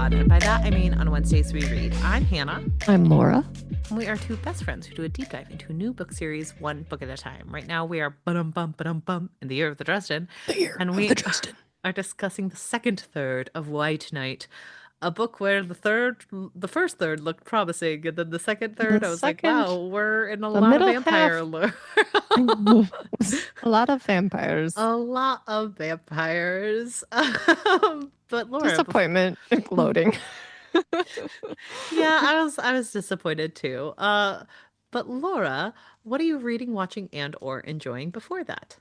Pod, and by that I mean on Wednesdays we read. I'm Hannah. I'm Laura. And we are two best friends who do a deep dive into a new book series, one book at a time. Right now we are ba-dum-bum in the year of the Dresden. Are discussing the second third of White Knight, a book where the first third looked promising, and then the second third, I was like, wow, we're in a lot of vampire lore. A lot of vampires. A lot of vampires. But Laura, disappointment exploding. Yeah, I was disappointed too. But Laura, what are you reading, watching, and or enjoying before that?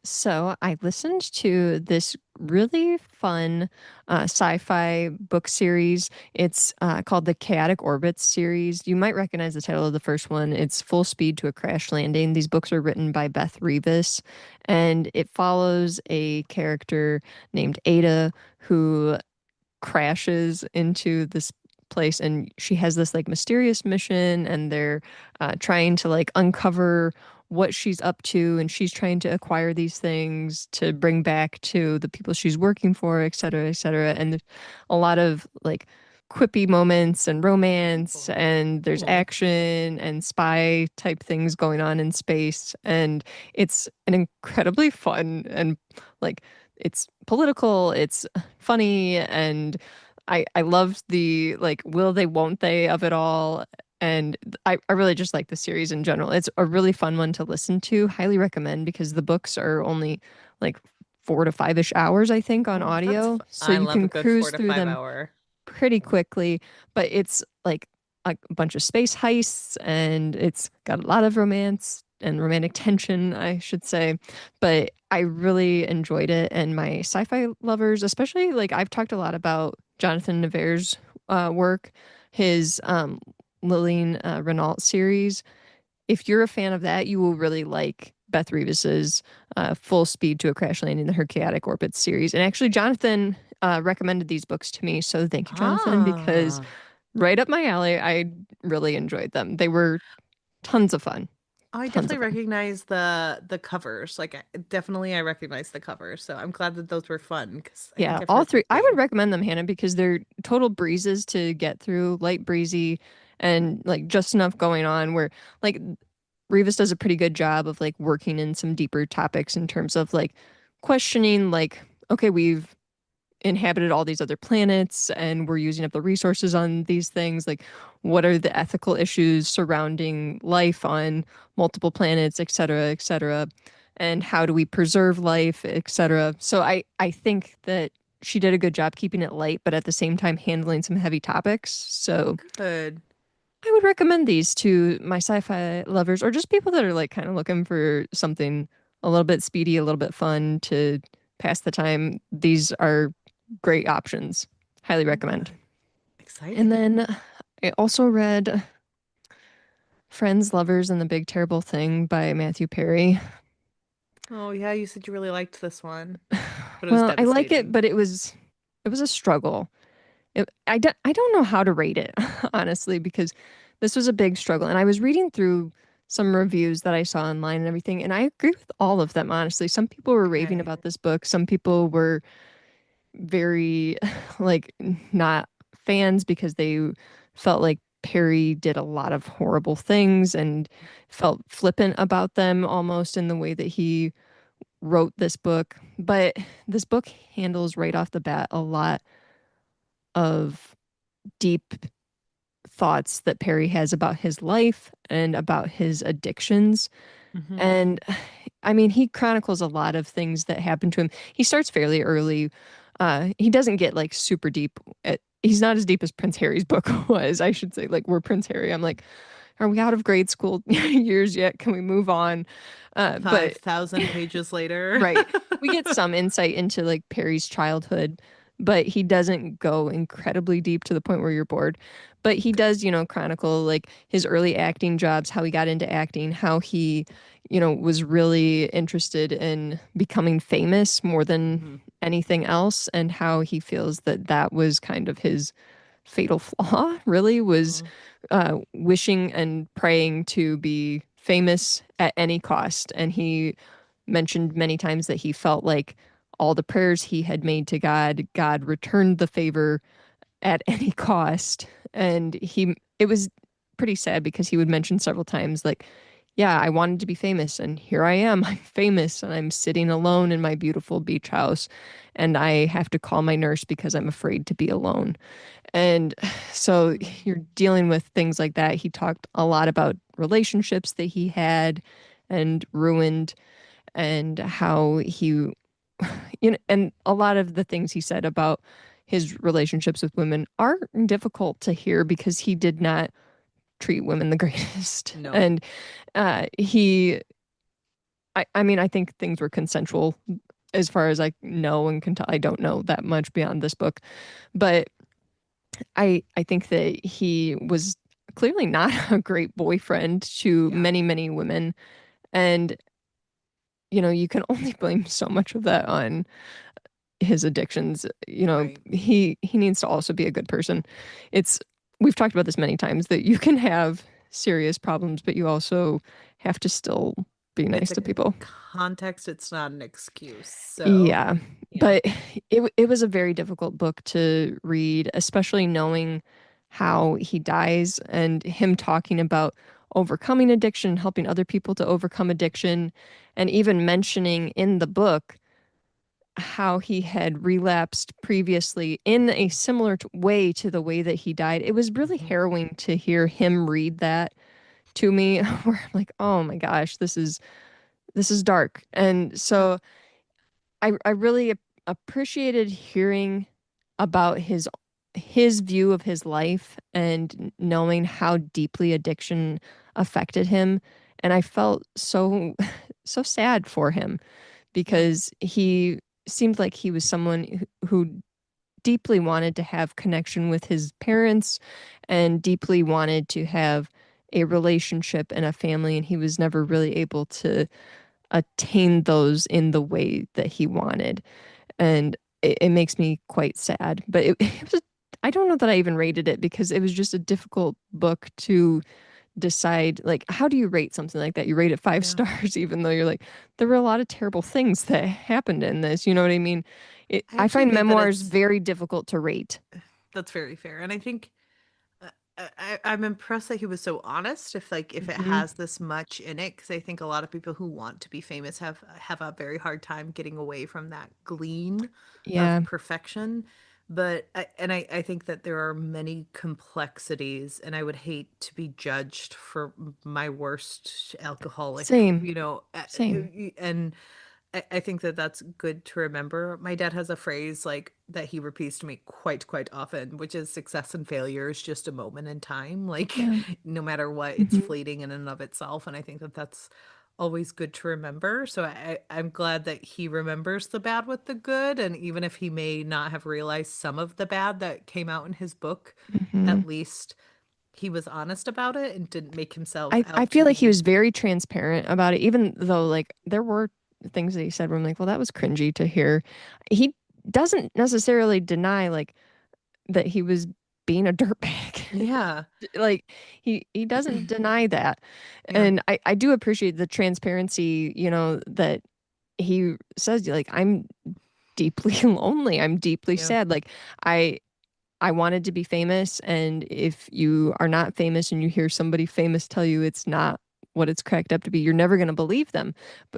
So I listened to this really fun sci-fi book series. It's called the Chaotic Orbits series. You might recognize the title of the first one. It's Full Speed to a Crash Landing. These books are written by Beth Revis, and it follows a character named Ada who crashes into this place, and she has this like mysterious mission, and they're trying to like uncover what she's up to, and she's trying to acquire these things to bring back to the people she's working for, et cetera, et cetera. And there's a lot of like quippy moments and romance, and there's action and spy type things going on in space, and it's an incredibly fun and like it's political, it's funny, and I love the like will they won't they of it all. And I really just like the series in general. It's a really fun one to listen to. Highly recommend, because the books are only like 4 to 5-ish hours, I think, on audio. So you can cruise through them pretty quickly. But it's like a bunch of space heists, and it's got a lot of romance and romantic tension, I should say. But I really enjoyed it. And my sci-fi lovers, especially, like I've talked a lot about Jonathan Nevair's work, his Lillian Renault series. If you're a fan of that, you will really like Beth Revis's Full Speed to a Crash Landing, the Her Chaotic Orbits series. And actually, Jonathan recommended these books to me. So thank you, Jonathan, because right up my alley, I really enjoyed them. They were tons of fun. I definitely recognize the covers. Like, definitely I recognize the covers. So I'm glad that those were fun. Yeah, all three. I would recommend them, Hannah, because they're total breezes to get through, light breezy, and like just enough going on where like Revis does a pretty good job of like working in some deeper topics in terms of like questioning like, okay, we've inhabited all these other planets and we're using up the resources on these things. Like, what are the ethical issues surrounding life on multiple planets, et cetera, et cetera? And how do we preserve life, et cetera? So I think that she did a good job keeping it light, but at the same time handling some heavy topics. So good. I would recommend these to my sci-fi lovers, or just people that are like kind of looking for something a little bit speedy, a little bit fun to pass the time. These are great options. Highly recommend. Exciting. And then I also read Friends, Lovers, and the Big Terrible Thing by Matthew Perry. Oh yeah, you said you really liked this one. But it well, I like it, but it was a struggle. I don't know how to rate it, honestly, because this was a big struggle. And I was reading through some reviews that I saw online and everything, and I agree with all of them, honestly. Some people were raving about this book. Some people were very, like, not fans because they felt like Perry did a lot of horrible things and felt flippant about them almost in the way that he wrote this book. But this book handles right off the bat a lot of deep thoughts that Perry has about his life and about his addictions. Mm-hmm. And I mean, he chronicles a lot of things that happen to him. He starts fairly early. He doesn't get like super deep. He's not as deep as Prince Harry's book was, I should say. Like, we're Prince Harry. I'm like, are we out of grade school years yet? Can we move on? 5,000 pages later. Right. We get some insight into like Perry's childhood, but he doesn't go incredibly deep to the point where you're bored. But he does, chronicle like his early acting jobs, how he got into acting, how he, was really interested in becoming famous more than anything else, and how he feels that that was kind of his fatal flaw, really, was wishing and praying to be famous at any cost. And he mentioned many times that he felt like all the prayers he had made to God, God returned the favor at any cost. And it was pretty sad because he would mention several times, like, yeah, I wanted to be famous, and here I am. I'm famous, and I'm sitting alone in my beautiful beach house, and I have to call my nurse because I'm afraid to be alone. And so you're dealing with things like that. He talked a lot about relationships that he had and ruined, and how he, and a lot of the things he said about his relationships with women are difficult to hear because he did not treat women the greatest. No. And I mean, I think things were consensual as far as I know and can tell. I don't know that much beyond this book, but I think that he was clearly not a great boyfriend to Yeah. many, many women. And, you can only blame so much of that on his addictions. Right. He needs to also be a good person. It's We've talked about this many times that you can have serious problems, but you also have to still be It's nice a to people. context, it's not an excuse. So, Yeah, yeah. but it was a very difficult book to read, especially knowing how he dies and him talking about overcoming addiction, helping other people to overcome addiction, and even mentioning in the book how he had relapsed previously in a similar way to the way that he died. It was really Mhm. harrowing to hear him read that to me, where I'm like, oh my gosh, this is dark. And Yeah. so I really appreciated hearing about his view of his life and knowing how deeply addiction affected him. And I felt so so sad for him Yeah. because he seemed like he was someone who deeply wanted to have connection with his parents and deeply wanted to have a relationship and a family, and he was never really able to attain those in the way that he wanted. And it makes me quite sad. But it was, I don't know that I even rated it because it was just a difficult book to decide. Like, how do you rate something like that? You rate it five Yeah. stars, even though you're like, there were a lot of terrible things that happened in this. You know what I mean? I I actually find think that memoirs very difficult to rate. that's very fair. And I think I'm impressed that he was so honest. If it Hmm. has this much in it, because I think a lot of people who want to be famous have a very hard time getting away from that gleam Yeah. of perfection. But I think that there are many complexities, and I would hate to be judged for my worst alcoholic, Same. Same. and I think that that's good to remember. My dad has a phrase like that he repeats to me quite often, which is success and failure is just a moment in time. Like Yeah. no matter what, it's Hmm. fleeting in and of itself. And I think that that's always good to remember. So I'm glad that he remembers the bad with the good. And even if he may not have realized some of the bad that came out in his book, Hmm. at least he was honest about it and didn't make himself I out to feel like he be. was very transparent about it, even though like there were things that he said where I'm like, well, that was cringy to hear. He doesn't necessarily deny like that he was being a dirtbag. Yeah. Like he doesn't deny that. Yeah. And I do appreciate the transparency, that he says like I'm deeply lonely. I'm deeply Yeah. sad. Like I I wanted to be famous, and if you are not famous and you hear somebody famous tell you it's not what it's cracked up to be, you're never going to believe them.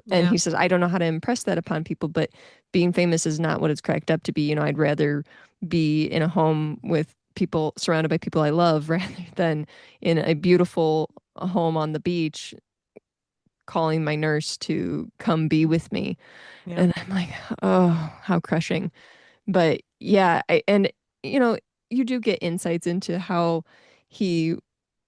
And Yeah. he says, I don't know how to impress that upon people, but being famous is not what it's cracked up to be. I'd rather be in a home with people surrounded by people I love rather than in a beautiful home on the beach calling my nurse to come be with me. Yeah. And I'm like, oh, how crushing. But yeah, and you know, you do get insights into how he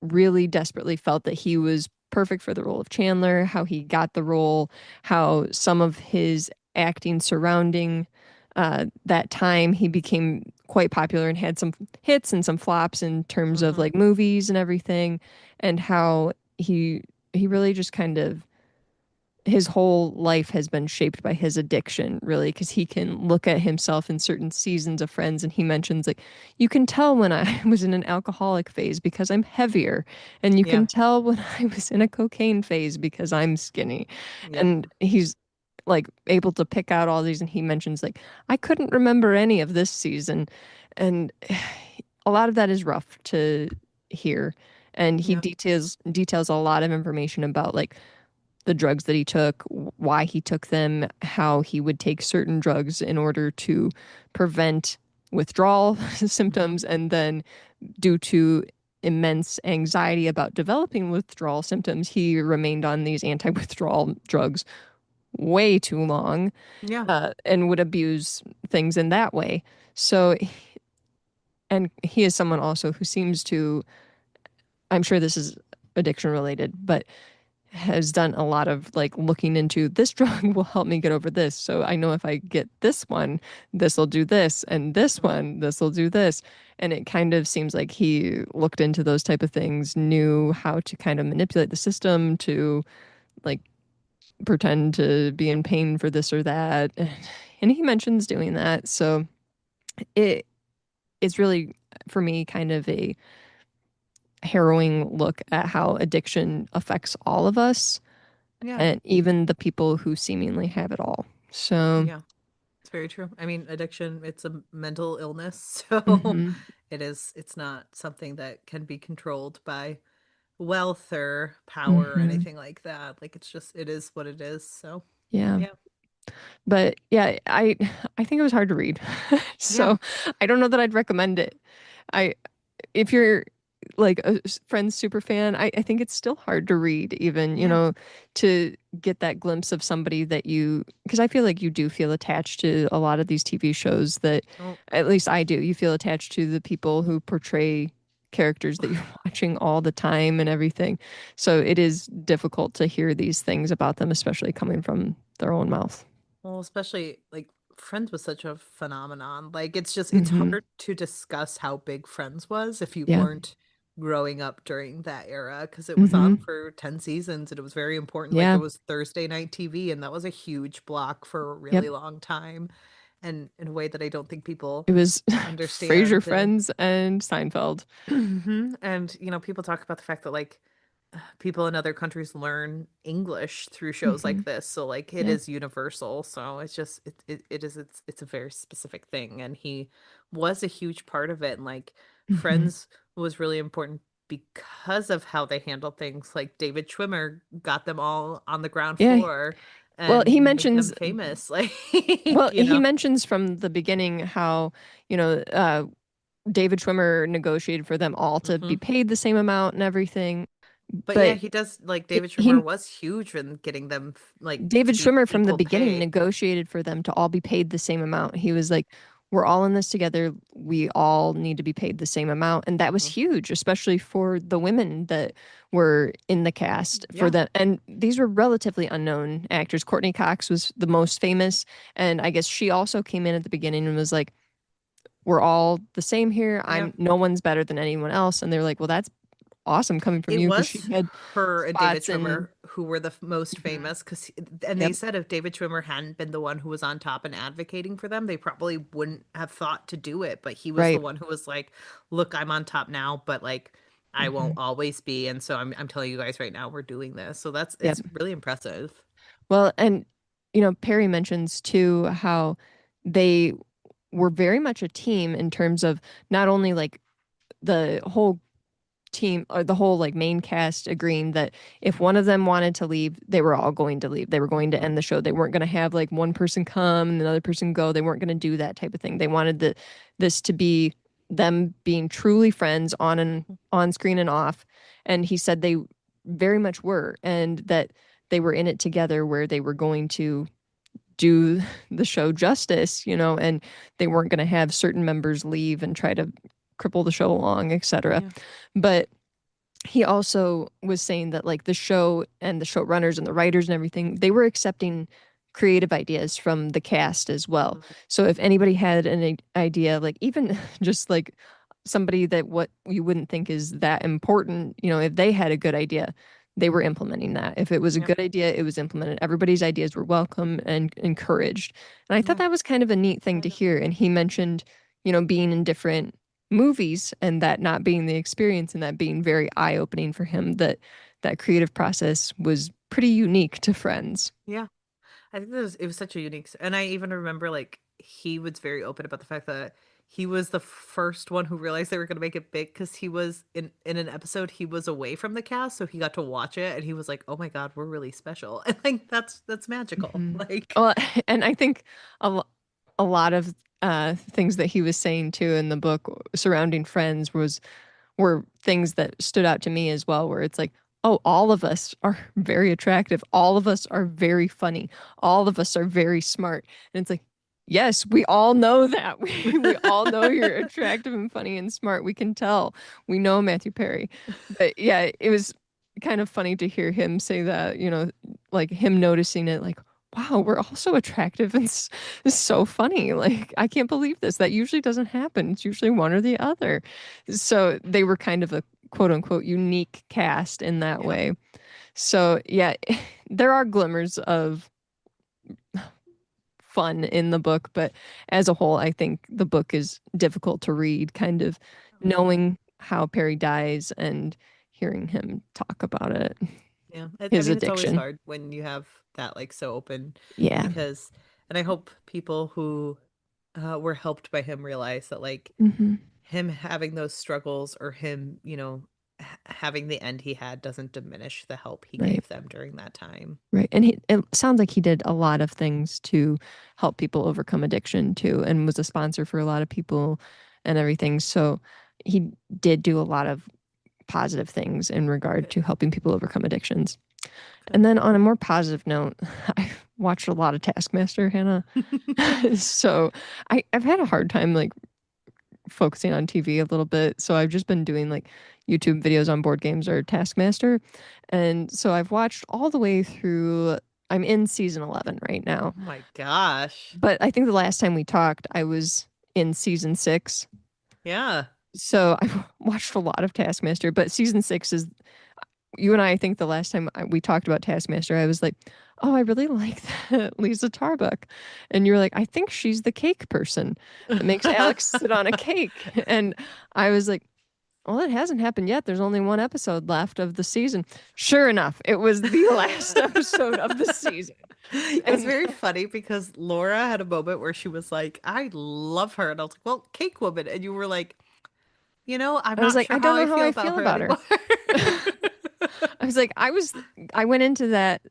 really desperately felt that he was perfect for the role of Chandler, how he got the role, how some of his acting surrounding that time he became quite popular and had some hits and some flops in terms of Hmm. like movies and everything, and how he really just kind of his whole life has been shaped by his addiction, really, because he can look at himself in certain seasons of Friends and he mentions, like, you can tell when I was in an alcoholic phase because I'm heavier. And you Yeah. can tell when I was in a cocaine phase because I'm skinny. Yep. And he's like able to pick out all these. And he mentions, like, I couldn't remember any of this season. And a lot of that is rough to hear. And he Yeah. details a lot of information about like the drugs that he took, why he took them, how he would take certain drugs in order to prevent withdrawal Hmm. symptoms, and then due to immense anxiety about developing withdrawal symptoms, he remained on these anti-withdrawal drugs way too long, Yeah. and would abuse things in that way. So, and he is someone also who seems to, I'm sure this is addiction related, but has done a lot of like looking into this drug will help me get over this. So I know if I get this one, this will do this, and this Mhm. one, this will do this. And it kind of seems like he looked into those type of things, knew how to kind of manipulate the system to like pretend to be in pain for this or that. And he mentions doing that. So it it's really for me kind of a harrowing look at how addiction affects all of us Yeah. and even the people who seemingly have it all. So, Yeah. It's very true. I mean, addiction, it's a mental illness, so hmm it's not something that can be controlled by wealth or power or hmm anything like that. Like it's just it is what it is. So, yeah. yeah. But yeah, I think it was hard to read. Yeah. So, I don't know that I'd recommend it. I if you're like a Friends super fan, I think it's still hard to read, even, Yeah. to get that glimpse of somebody that because I feel like you do feel attached to a lot of these TV shows that, Oh, at least I do. You feel attached to the people who portray characters that you're watching all the time and everything. So it is difficult to hear these things about them, especially coming from their own mouth. well, especially like Friends was such a phenomenon. Like it's Hmm hard to discuss how big Friends was if you Yeah. weren't growing up during that era because it was on hmm for 10 seasons and it was very important. Like it Yeah. was Thursday night TV and that was a huge block for a Yep. really long time and in a way that I don't think people It was Frasier, understand. And Friends, and Seinfeld. and people talk about the fact that like people in other countries learn English through shows Hmm like this. So like it Yeah. is universal. So it's just it's a very specific thing. And he was a huge part of it. And like hmm Friends was really important because of how they handled things. Like David Schwimmer got them all on the ground Yeah. floor Well, and made them famous. Like, you he know. mentions from the beginning how, you know, David Schwimmer negotiated for them all to be Hmm. paid the same amount and everything. But yeah, But he does like David Schwimmer he was huge in getting them like to David be Schwimmer from the equal beginning pay. negotiated for them to all be paid the same amount. He was like, we're all in this together. We all need to be paid the same amount. And that was Mhm. huge, especially for the women that were in the cast for Yeah. them. And these were relatively unknown actors. Courtney Cox was the most famous. And I guess she also came in at the beginning and was like, we're all the same here. Yeah. No one's better than anyone else. And they're like, well, that's awesome coming from It you, because she was had her and David spots in. Schwimmer who were the most Mhm. famous because, and they Yep. said if David Schwimmer hadn't been the one who was on top and advocating for them, they probably wouldn't have thought to do it. But he was the Right. one who was like, "Look, I'm on top now, but like I won't hmm always be." And so I'm telling you guys right now, we're doing this. So that's Yep. it's really impressive. Well, and Perry mentions too how they were very much a team in terms of not only like the whole team or the whole like main cast agreeing that if one of them wanted to leave, they were all going to leave. They were going to Hmm. end the show. They weren't going to have like one person come and another person go. They weren't going to do that type of thing. They wanted this to be them being truly friends on screen and off. And he said they very much were, and that they were in it together, where they were going to do the show justice, and they weren't going to have certain members leave and try to cripple the show along, etc. Yeah. But he also was saying that like the show and the showrunners and the writers and everything, they were accepting creative ideas from the cast as well. Mhm. So if anybody had an idea, like even just like somebody that what you wouldn't think is that important, if they had a good idea, they were implementing that. If it was a Yeah. good idea, it was implemented. Everybody's ideas were welcome and encouraged. And I thought Yeah. that was kind of a neat thing to hear. And he mentioned, being in different movies and that not being the experience and that being very eye-opening for him, that creative process was pretty unique to Friends. Yeah. I think it was such a unique, and I even remember like he was very open about the fact that he was the first one who realized they were going to make it big because he was in an episode he was away from the cast, so he got to watch it and he was like, "Oh my God, we're really special." And like that's magical. Mhm. Like, Well, and I think a lot of things that he was saying too in the book surrounding Friends were things that stood out to me as well, where it's like, oh, all of us are very attractive. All of us are very funny. All of us are very smart. And it's like, yes, we all know that. We all know you're attractive and funny and smart. We can tell. We know Matthew Perry. But yeah, it was kind of funny to hear him say that, like him noticing it, like, wow, we're all so attractive and it's so funny. Like, I can't believe this. That usually doesn't happen. It's usually one or the other. So they were kind of a quote unquote unique cast in that yeah. way. So yeah, there are glimmers of fun in the book, but as a whole, I think the book is difficult to read, kind of knowing how Perry dies and hearing him talk about it, Yeah. I his mean, it's always addiction. hard when you have that like so open Yeah. because, and I hope people who were helped by him realize that like Hmm. him having those struggles or him, having the end he had doesn't diminish the help he Right. gave them during that time. Right. And it sounds like he did a lot of things to help people overcome addiction too, and was a sponsor for a lot of people and everything. So he did do a lot of positive things in regard Good. to helping people overcome addictions. Good. And then on a more positive note, I watched a lot of Taskmaster, Hannah. So I've had a hard time like focusing on TV a little bit. So I've just been doing like YouTube videos on board games or Taskmaster. And so I've watched all the way through. I'm in season 11 right now. Oh my gosh. But I think the last time we talked, I was in season 6. Yeah. So I've watched a lot of Taskmaster, but season 6 is you and I think the last time we talked about Taskmaster, I was like, "Oh, I really like that Lisa Tarbuck," and you're like, "I think she's the cake person that makes Alex sit on a cake," and I was like, "Well, it hasn't happened yet. There's only one episode left of the season." Sure enough, it was the last episode of the season, It was and very funny because Laura had a moment where she was like, I love her. And I was like, well, Cake Woman. And you were like, I'm I was not like, sure "I how don't I know how feel I about feel her about her." anymore. I was like, I went into that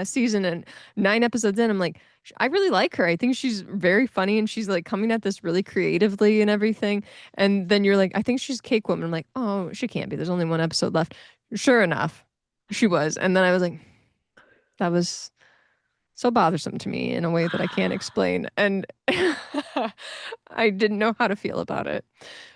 season and 9 episodes in, I'm like, I really like her. I think she's very funny and she's like coming at this really creatively and everything. And then you're like, I think she's Cake Woman. I'm like, oh, she can't be. There's only one episode left. Sure enough, she was. And then I was like, that was so bothersome to me in a way that I can't explain. And I didn't know how to feel about it.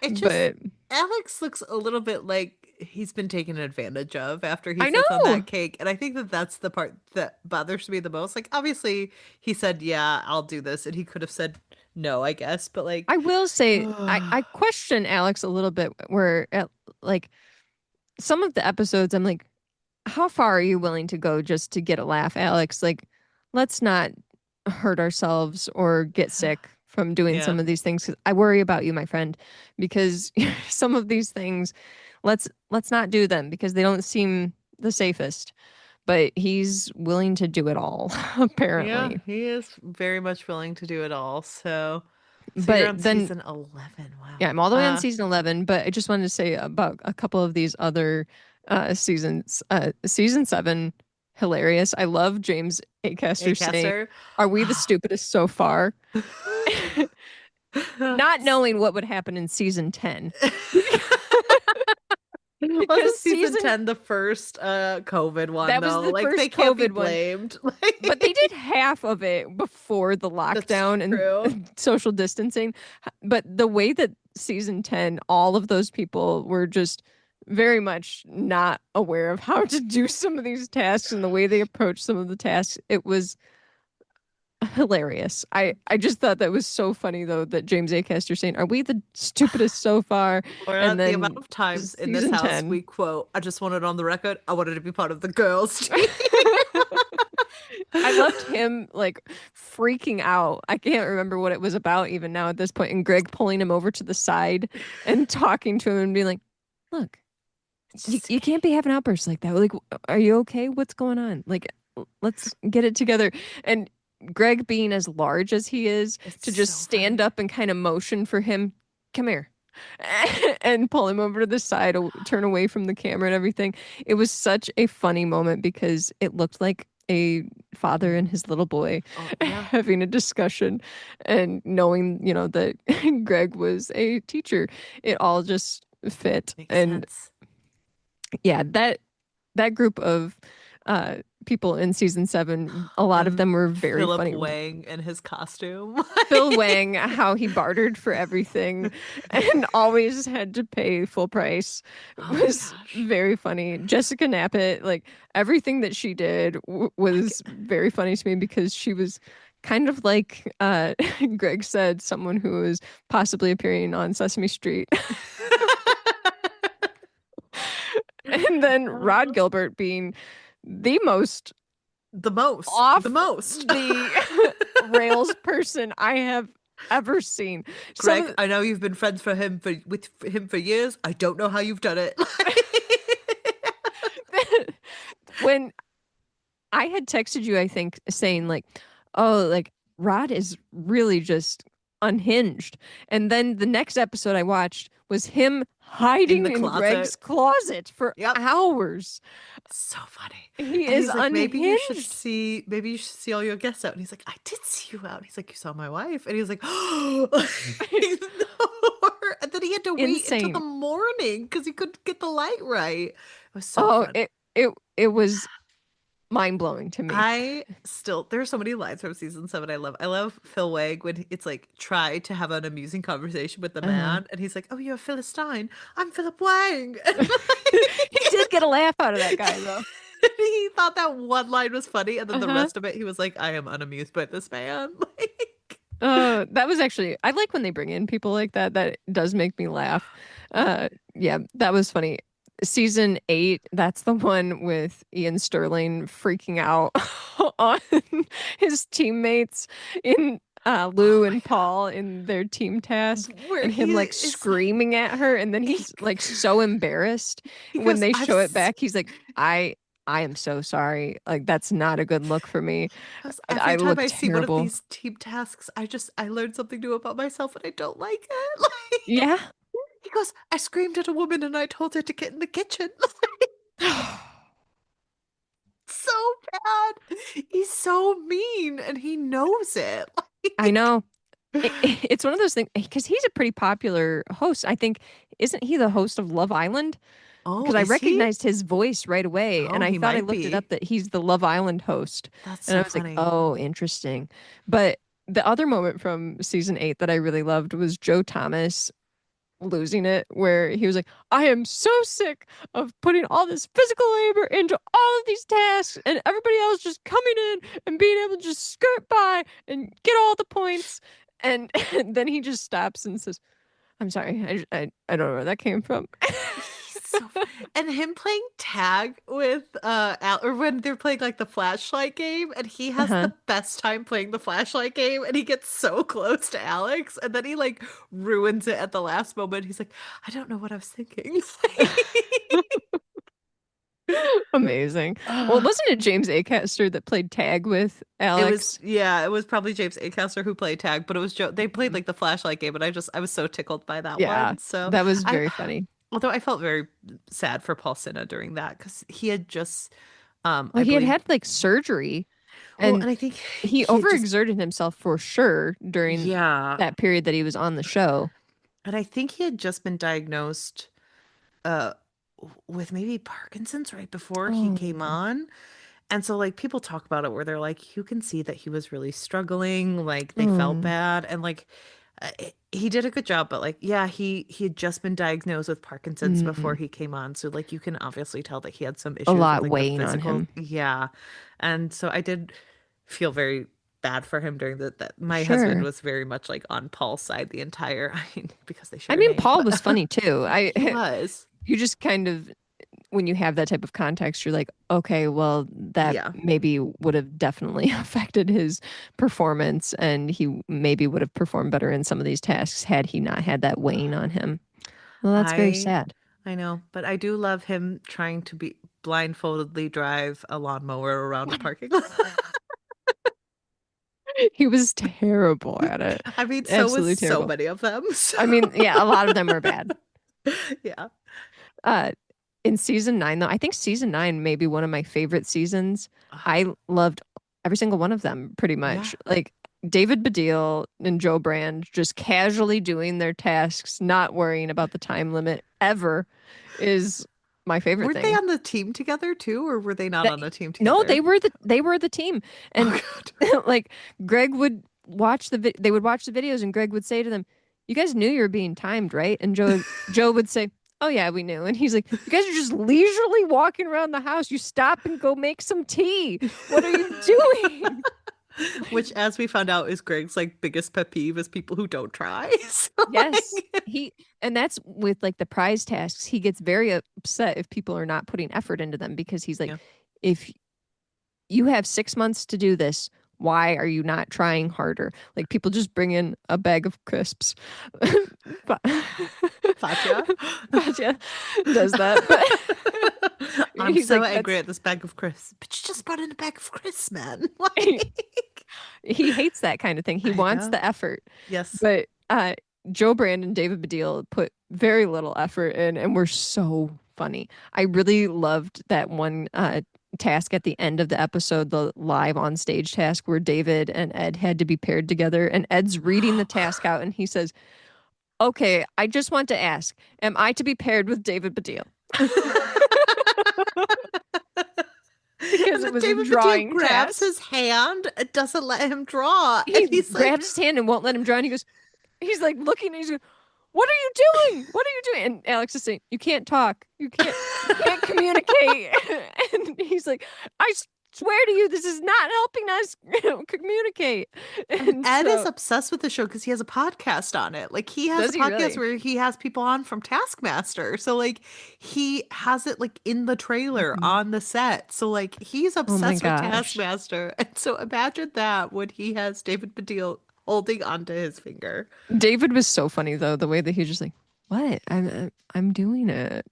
It just, But Alex looks a little bit like he's been taken advantage of after he I sits on know. that cake. And I think that that's the part that bothers me the most. Like, obviously, he said, yeah, I'll do this. And he could have said no, I guess. But like, I will say I question Alex a little bit where at like some of the episodes I'm like, how far are you willing to go just to get a laugh, Alex? Like, let's not hurt ourselves or get sick from doing yeah. some of these things. 'Cause I worry about you, my friend, because some of these things, let's not do them because they don't seem the safest. But he's willing to do it all, Yeah, apparently. he is very much willing to do it all. So you're But on then season 11. yeah, Wow. I'm all the way on season 11, but I just wanted to say about a couple of these other seasons. Season 7, hilarious. I love James A Acaster saying, caster. "Are we the stupidest so far?" Not knowing what would happen in season 10. Because Wasn't season season 10 the first COVID one that was though? the Like they first can't be COVID one, blamed. but they did Like half of it before the that's lockdown true. and social distancing. But the way that season 10, all of those people were just very much not aware of how to do some of these tasks and the way they approached some of the tasks, it was hilarious. I just thought that was so funny though that James Acaster saying, "Are we the stupidest so far?" And Laura, the amount then of times in this season house 10. we quote, I just wanted on the record, I wanted to be part of the girls' team. I loved him like freaking out. I can't remember what it was about even now at this point. And Greg pulling him over to the side and talking to him and being like, "Look, It's just you a can't be having outbursts like that. Like, are you okay? What's going on? Like, let's get it together." And Greg being as large as he is It's to so just stand funny. up and kind of motion for him come here. And pull him over to the side, turn away from the camera and everything. It was such a funny moment because it looked like a father and his little boy Oh, yeah. having a discussion, and knowing, that Greg was a teacher, it all just fit. Makes And sense. yeah, that group of people in season 7, a lot of And them were very Philip funny. Wang and his costume. Phil Wang, how he bartered for everything and always had to pay full price, Oh my was gosh. very funny. Jessica Knappett, like everything that she did I was get- very funny to me because she was kind of like Greg said, someone who was possibly appearing on Sesame Street. And then Rod Gilbert being the most The off most. the rails person I have ever seen. Some Greg, of I know you've been friends with him for years. I don't know how you've done it. when I had texted you, I think, saying like, "Oh, like Rod is really just unhinged." And then the next episode I watched was him In hiding the in Greg's closet. closet for Yep. hours. So funny. He And is he's like, unhinged. maybe you should see all your guests out. And he's like, I did see you out. And he's like, you saw my wife. And he was like, oh, no. And then he had to wait until the Insane. morning because he couldn't get the light right. It was so Oh, fun. it was mind blowing to me. There's so many lines from season 7 I love. I love Phil Wag when it's like, try to have an amusing conversation with the Uh, man. And he's like, oh, you're a Philistine. I'm Philip Wang. he did get a laugh out of that guy though. He thought that one line was funny, and then the Uh-huh. rest of it, he was like, I am unamused by this man. Like, That was actually, I like when they bring in people like that. That does make me laugh. Yeah, that was funny. Season 8, that's the one with Ian Sterling freaking out on his teammates in oh Lou my and Paul in their team task, God. Where and him he like is like, screaming at her, and then he, he's like so embarrassed he when goes, they show it back. He's like, I am so sorry. Like that's not a good look for me. I every time look I see one of terrible. these team tasks, I learned something new about myself and I don't like it. Like, Yeah. he goes, I screamed at a woman and I told her to get in the kitchen. So bad. He's so mean and he knows it. I Like, know. It's one of those things because he's a pretty popular host. I think, isn't he the host of Love Island? oh, Because I is he? recognized his voice right away, Oh, and I he thought I might looked it up be. that he's the Love Island host, That's and I so was like, funny. oh, interesting. But the other moment from season 8 that I really loved was Joe Thomas losing it, where he was like, I am so sick of putting all this physical labor into all of these tasks and everybody else just coming in and being able to just skirt by and get all the points. And, and then he just stops and says, I'm sorry, I don't know where that came from. He's and him playing tag with Al, or when they're playing like the flashlight game, and he has Uh-huh. the best time playing the flashlight game, and he gets so close to Alex, and then he like ruins it at the last moment. He's like, I don't know what I was thinking. Amazing. Well, Ah, wasn't it James Acaster that played tag with it was Alex? yeah, it was probably James Acaster who played tag, but it was Joe. They played Mhm. like the flashlight game, and I was so tickled by that Yeah, one. So that was I, very funny. although I felt very sad for Paul Sinna during that because he had just, Well, I he had believe, had like surgery, well, and and I think he he had just, overexerted himself for sure during yeah, that period that he was on the show. and I think he had just been diagnosed uh with maybe Parkinson's right before he came Oh. on. And so like people talk about it where they're like, you can see that he was really struggling, like they felt Mm, bad, and like he did a good job, but like yeah, he had just been diagnosed with Parkinson's before mm. he came on, so like you can obviously tell that he had some A issues with lot like the weighing on physical, him. yeah. And so I did feel very bad for him during that. My husband Sure. was very much like on Paul's side the entire, I mean, because they I share a mean, name, Paul but was funny too. I he was, you just kind of, when you have that type of context, you're like, okay, well, that yeah. maybe would have definitely affected his performance, and he maybe would have performed better in some of these tasks had he not had that weighing on him. Well, that's very I sad. I know, but I do love him trying to be blindfoldedly drive a lawnmower around a parking lot. He was terrible at it. I mean, so was Absolutely so terrible. many of them. So I mean, yeah, a lot of them were bad. yeah. Uh, in season 9, though, I think season 9 may be one of my favorite seasons. I loved every single one of them pretty Yeah. much. Like David Baddiel and Joe Brand just casually doing their tasks, not worrying about the time limit ever is my favorite Weren't they thing. on the team together too, or were they not That on the team no, together? they were the team. Oh And God. like Greg would watch they would watch the videos and Greg would say to them, "You guys knew you were being timed, right?" And Joe would say, "Oh yeah, we knew." And he's like, "You guys are just leisurely walking around the house. You stop and go make some tea. What are you doing?" Which, as we found out, is Greg's like biggest pet peeve is people who don't try. So, Yes. like, And that's with like the prize tasks. He gets very upset if people are not putting effort into them because he's like, yeah. if you have 6 months to do this. Why are you not trying harder? Like people just bring in a bag of crisps. But Fatya. Katya does that. But I'm he's so like, angry that's at this bag of crisps. But you just brought in a bag of crisps, man. he, Like, he hates that kind of thing. He I wants know. the effort. Yes. But Joe Brand and David Baddiel put very little effort in and were so funny. I really loved that one task at the end of the episode, the live on stage task where David and Ed had to be paired together. And Ed's reading the task out and he says, "Okay, I just want to ask, am I to be paired with David Baddiel?" Because And it then was a David Mateo drawing grabs task. his hand and doesn't let him draw. And He he's like, grabs his hand and won't let him draw. And he goes, he's like looking and he's going, "What are you doing? What are you doing?" And Alex is saying, "You can't talk. You can't communicate." And he's like, "I swear to you, this is not helping us communicate." and And Ed is so, obsessed with the show because he has a podcast on it. Like he has a does he podcast really? where he has people on from Taskmaster. So like he has it like in the trailer Mhm. on the set. So like he's Oh my obsessed with gosh. Taskmaster. And so imagine that when he has David Baddiel holding onto his finger. David was so funny though, the way that he was just like, "What? I'm doing it."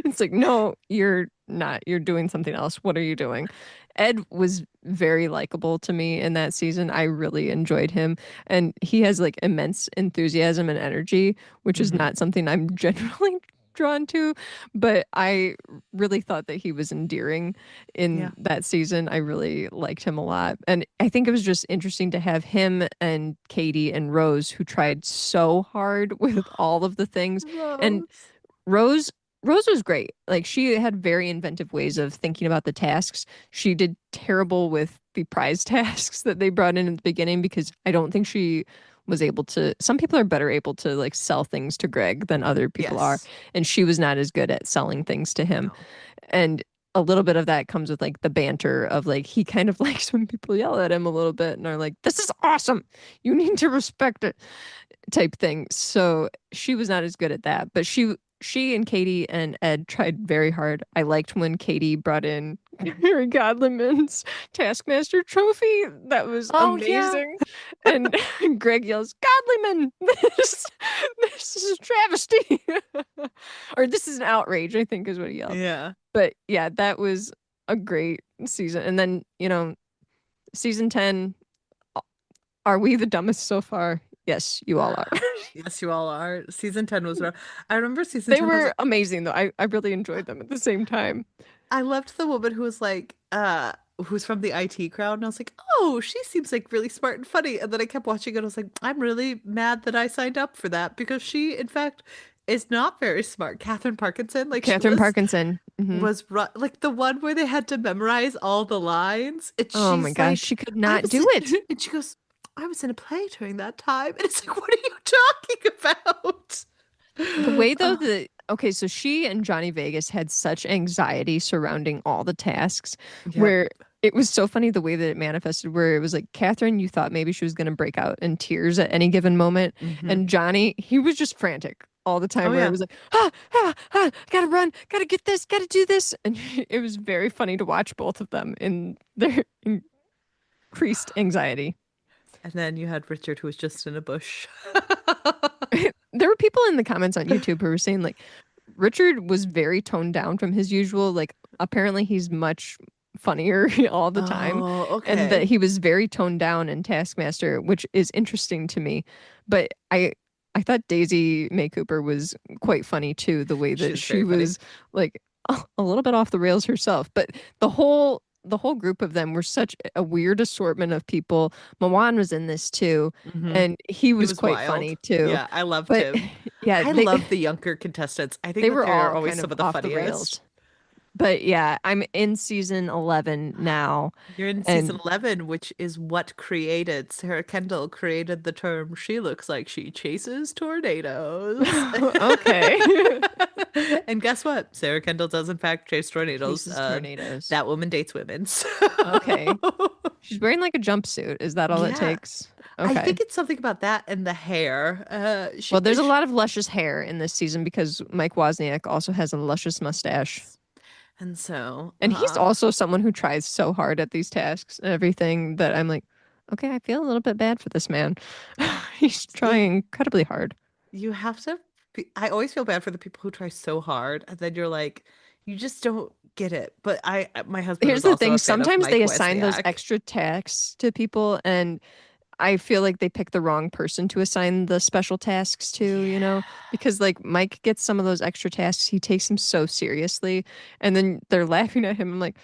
It's like, "No, you're not. You're doing something else. What are you doing?" Ed was very likable to me in that season. I really enjoyed him, and he has like immense enthusiasm and energy, which is Hmm. not something I'm generally drawn to, but I really thought that he was endearing in Yeah. that season. I really liked him a lot. And I think it was just interesting to have him and Katie and Rose who tried so hard with all of the things. And Rose. Rose Rose was great. Like she had very inventive ways of thinking about the tasks. She did terrible with the prize tasks that they brought in at the beginning because I don't think she was able to. Some people are better able to like sell things to Greg than other people are, Yes. and she was not as good at selling things to him. No. And a little bit of that comes with like the banter of like he kind of likes when people yell at him a little bit and are like, "This is awesome. You need to respect it." Type thing. So she was not as good at that, but she and Katie and Ed tried very hard. I liked when Katie brought in Harry Godleman's Taskmaster trophy. That was Oh yeah. amazing. And Greg yells, "Godleman, this is a travesty." Or this is an outrage, I think is what he yelled. Yeah. But yeah, that was a great season. And then, season 10, are we the dumbest so far? Yes, you all are. Yes, you all are. Season 10 was rough. I remember season They 10 was were amazing though. I really enjoyed them at the same time. I loved the woman who was like who's from the IT crowd and I was like, "Oh, she seems like really smart and funny." And then I kept watching it. I was like, "I'm really mad that I signed up for that because she in fact is not very smart." Catherine Parkinson, like she Catherine Parkinson. like the one where they had to memorize all the lines. And Oh my she's gosh, like, she could "I not was do in, it. and she goes, "I was in a play during that time." And it's like, "What are you talking about?" The way though Oh, that okay, so she and Johnny Vegas had such anxiety surrounding all the tasks yep. where it was so funny the way that it manifested where it was like Catherine, you thought maybe she was gonna break out in tears at any given moment. Hmm. And Johnny, he was just frantic all the Oh time where it yeah. was like, gotta run, gotta get this, gotta do this. And it was very funny to watch both of them in their increased anxiety. And then you had Richard who was just in a bush. There were people in the comments on YouTube who were saying like Richard was very toned down from his usual. Like apparently he's much funnier all the time, Oh, and that okay. he was very toned down in Taskmaster, which is interesting to me. But I thought Daisy May Cooper was quite funny too, the way that She's she very funny. was like a little bit off the rails herself. But the whole group of them were such a weird assortment of people. Mawan was in this too, Hmm. and he He was was quite wild. funny too. Yeah, I loved But him. yeah, I they love the younger contestants. I think they that were they're all always kind some of of the off the funniest. rails. But yeah, I'm in season 11 now, You're in season and 11, which is what created, Sarah Kendall created the term, she looks like she chases tornadoes. okay. And guess what? Sarah Kendall does in fact chase tornadoes. Chases tornadoes. That woman dates women. So Okay. She's wearing like a jumpsuit. Is that all it yeah, takes? I Okay. think it's something about that and the hair. Well, there's a lot of luscious hair in this season because Mike Wozniak also has a luscious mustache. and so, And he's also someone who tries so hard at these tasks and everything that I'm like, okay, I feel a little bit bad for this man. He's it, trying incredibly hard. you have to I always feel bad for the people who try so hard and then you're like, you just don't get it. But my husband Here's was the also thing, a fan of sometimes Mike they assign those Wozniak. extra tasks to people, and I feel like they pick the wrong person to assign the special tasks to, Yeah. because like Mike gets some of those extra tasks, he takes them so seriously, and then they're laughing at him. I'm like,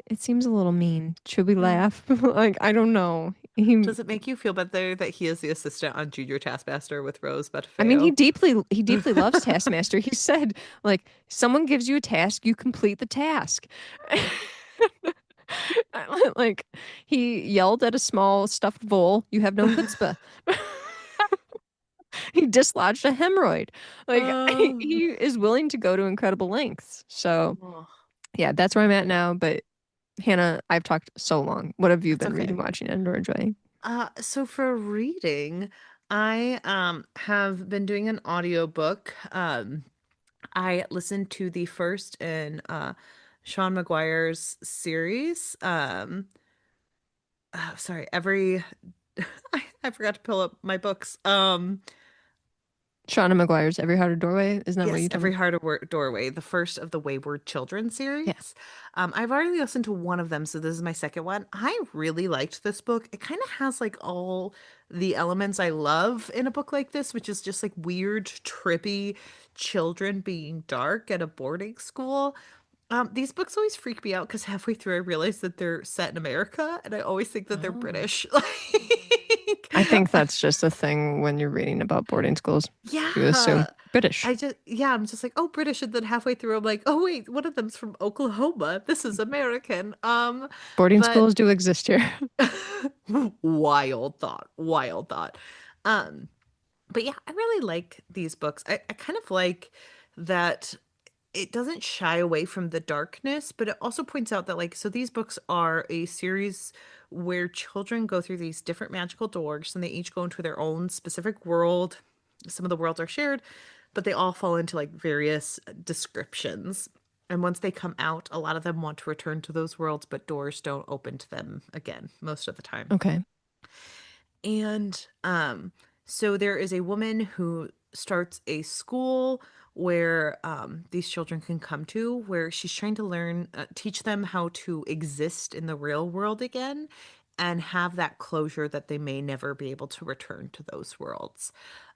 it seems a little mean. Should we Mm. laugh? Like, I don't know. Does it make you feel better that he is the assistant on Junior Taskmaster with Rose I mean, he Butterfeo? deeply loves Taskmaster. He said, like, someone gives you a task, you complete the task. Like, he yelled at a small stuffed vole, "You have no chutzpah." He dislodged a hemorrhoid. Like, Oh, he is willing to go to incredible lengths. So, oh, yeah, that's where I'm at yeah, now. But Hannah, I've talked so long. What have you that's been okay. reading, watching, and or enjoying? So for reading, I have been doing an audiobook. I listened to the first in Sean McGuire's series. Sorry, every I forgot to pull up my books. Shauna McGuire's Every Heart a Doorway. Isn't that what Yes, you told Every me? Heart a Doorway, the first of the Wayward Children Yeah. series. I've already listened to one of them, so this is my second one. I really liked this book. It kind of has like all the elements I love in a book like this, which is just like weird, trippy children being dark at a boarding school. These books always freak me out because halfway through I realize that they're set in America, and I always think that they're Oh. British. I think that's just a thing when you're reading about boarding schools. You assume Yeah. British. I'm just like, oh, British, and then halfway through I'm like, oh wait, one of them's from Oklahoma. This is American. Boarding But schools do exist here. wild thought, wild thought. Um, but yeah, I really like these books. I kind of like that it doesn't shy away from the darkness, but it also points out that, like, so these books are a series where children go through these different magical doors and they each go into their own specific world. Some of the worlds are shared, but they all fall into like various descriptions. And once they come out, a lot of them want to return to those worlds, but doors don't open to them again most of the time. Okay. And so there is a woman who starts a school where these children can come to, where she's trying to learn, teach them how to exist in the real world again and have that closure that they may never be able to return to those worlds.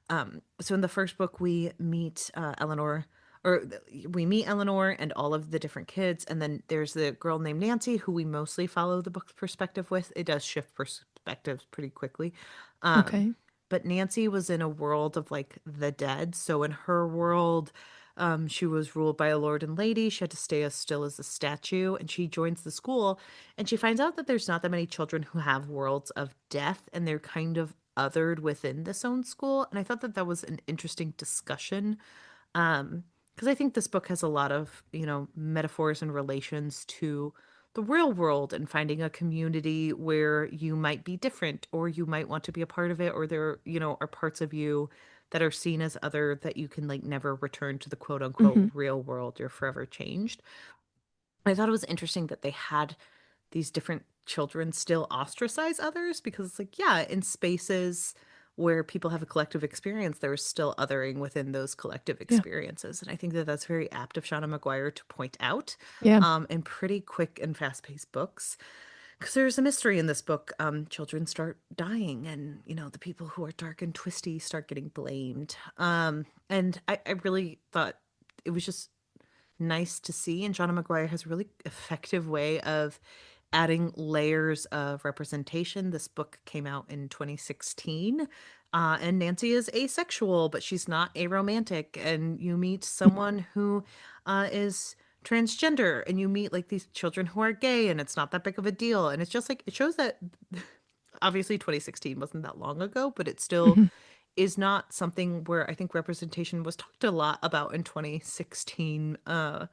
So in the first book, we meet Eleanor, or we meet Eleanor and all of the different kids, and then there's the girl named Nancy who we mostly follow the book's perspective with. It does shift perspectives pretty quickly, um, Okay. but Nancy was in a world of like the dead. So in her world, she was ruled by a lord and lady. She had to stay as still as a statue, and she joins the school, and she finds out that there's not that many children who have worlds of death, and they're kind of othered within this own school. And I thought that that was an interesting discussion. Because I think this book has a lot of, metaphors and relations to the real world and finding a community where you might be different or you might want to be a part of it, or there, are parts of you that are seen as other that you can like never return to the quote unquote Hmm. real world. You're forever changed. I thought it was interesting that they had these different children still ostracize others because it's like, yeah, in spaces where people have a collective experience, there is still othering within those collective Yeah. experiences. And I think that that's very apt of Shauna McGuire to point out Yeah. in pretty quick and fast-paced books. Because there's a mystery in this book. Children start dying, and the people who are dark and twisty start getting blamed. And I really thought it was just nice to see. And Shauna McGuire has a really effective way of adding layers of representation. This book came out in 2016. And Nancy is asexual, but she's not aromantic. And you meet someone who is transgender, and you meet like these children who are gay, and it's not that big of a deal. And it's just like it shows that obviously 2016 wasn't that long ago, but it still Mhm. is not something where I think representation was talked a lot about in 2016. Mhm.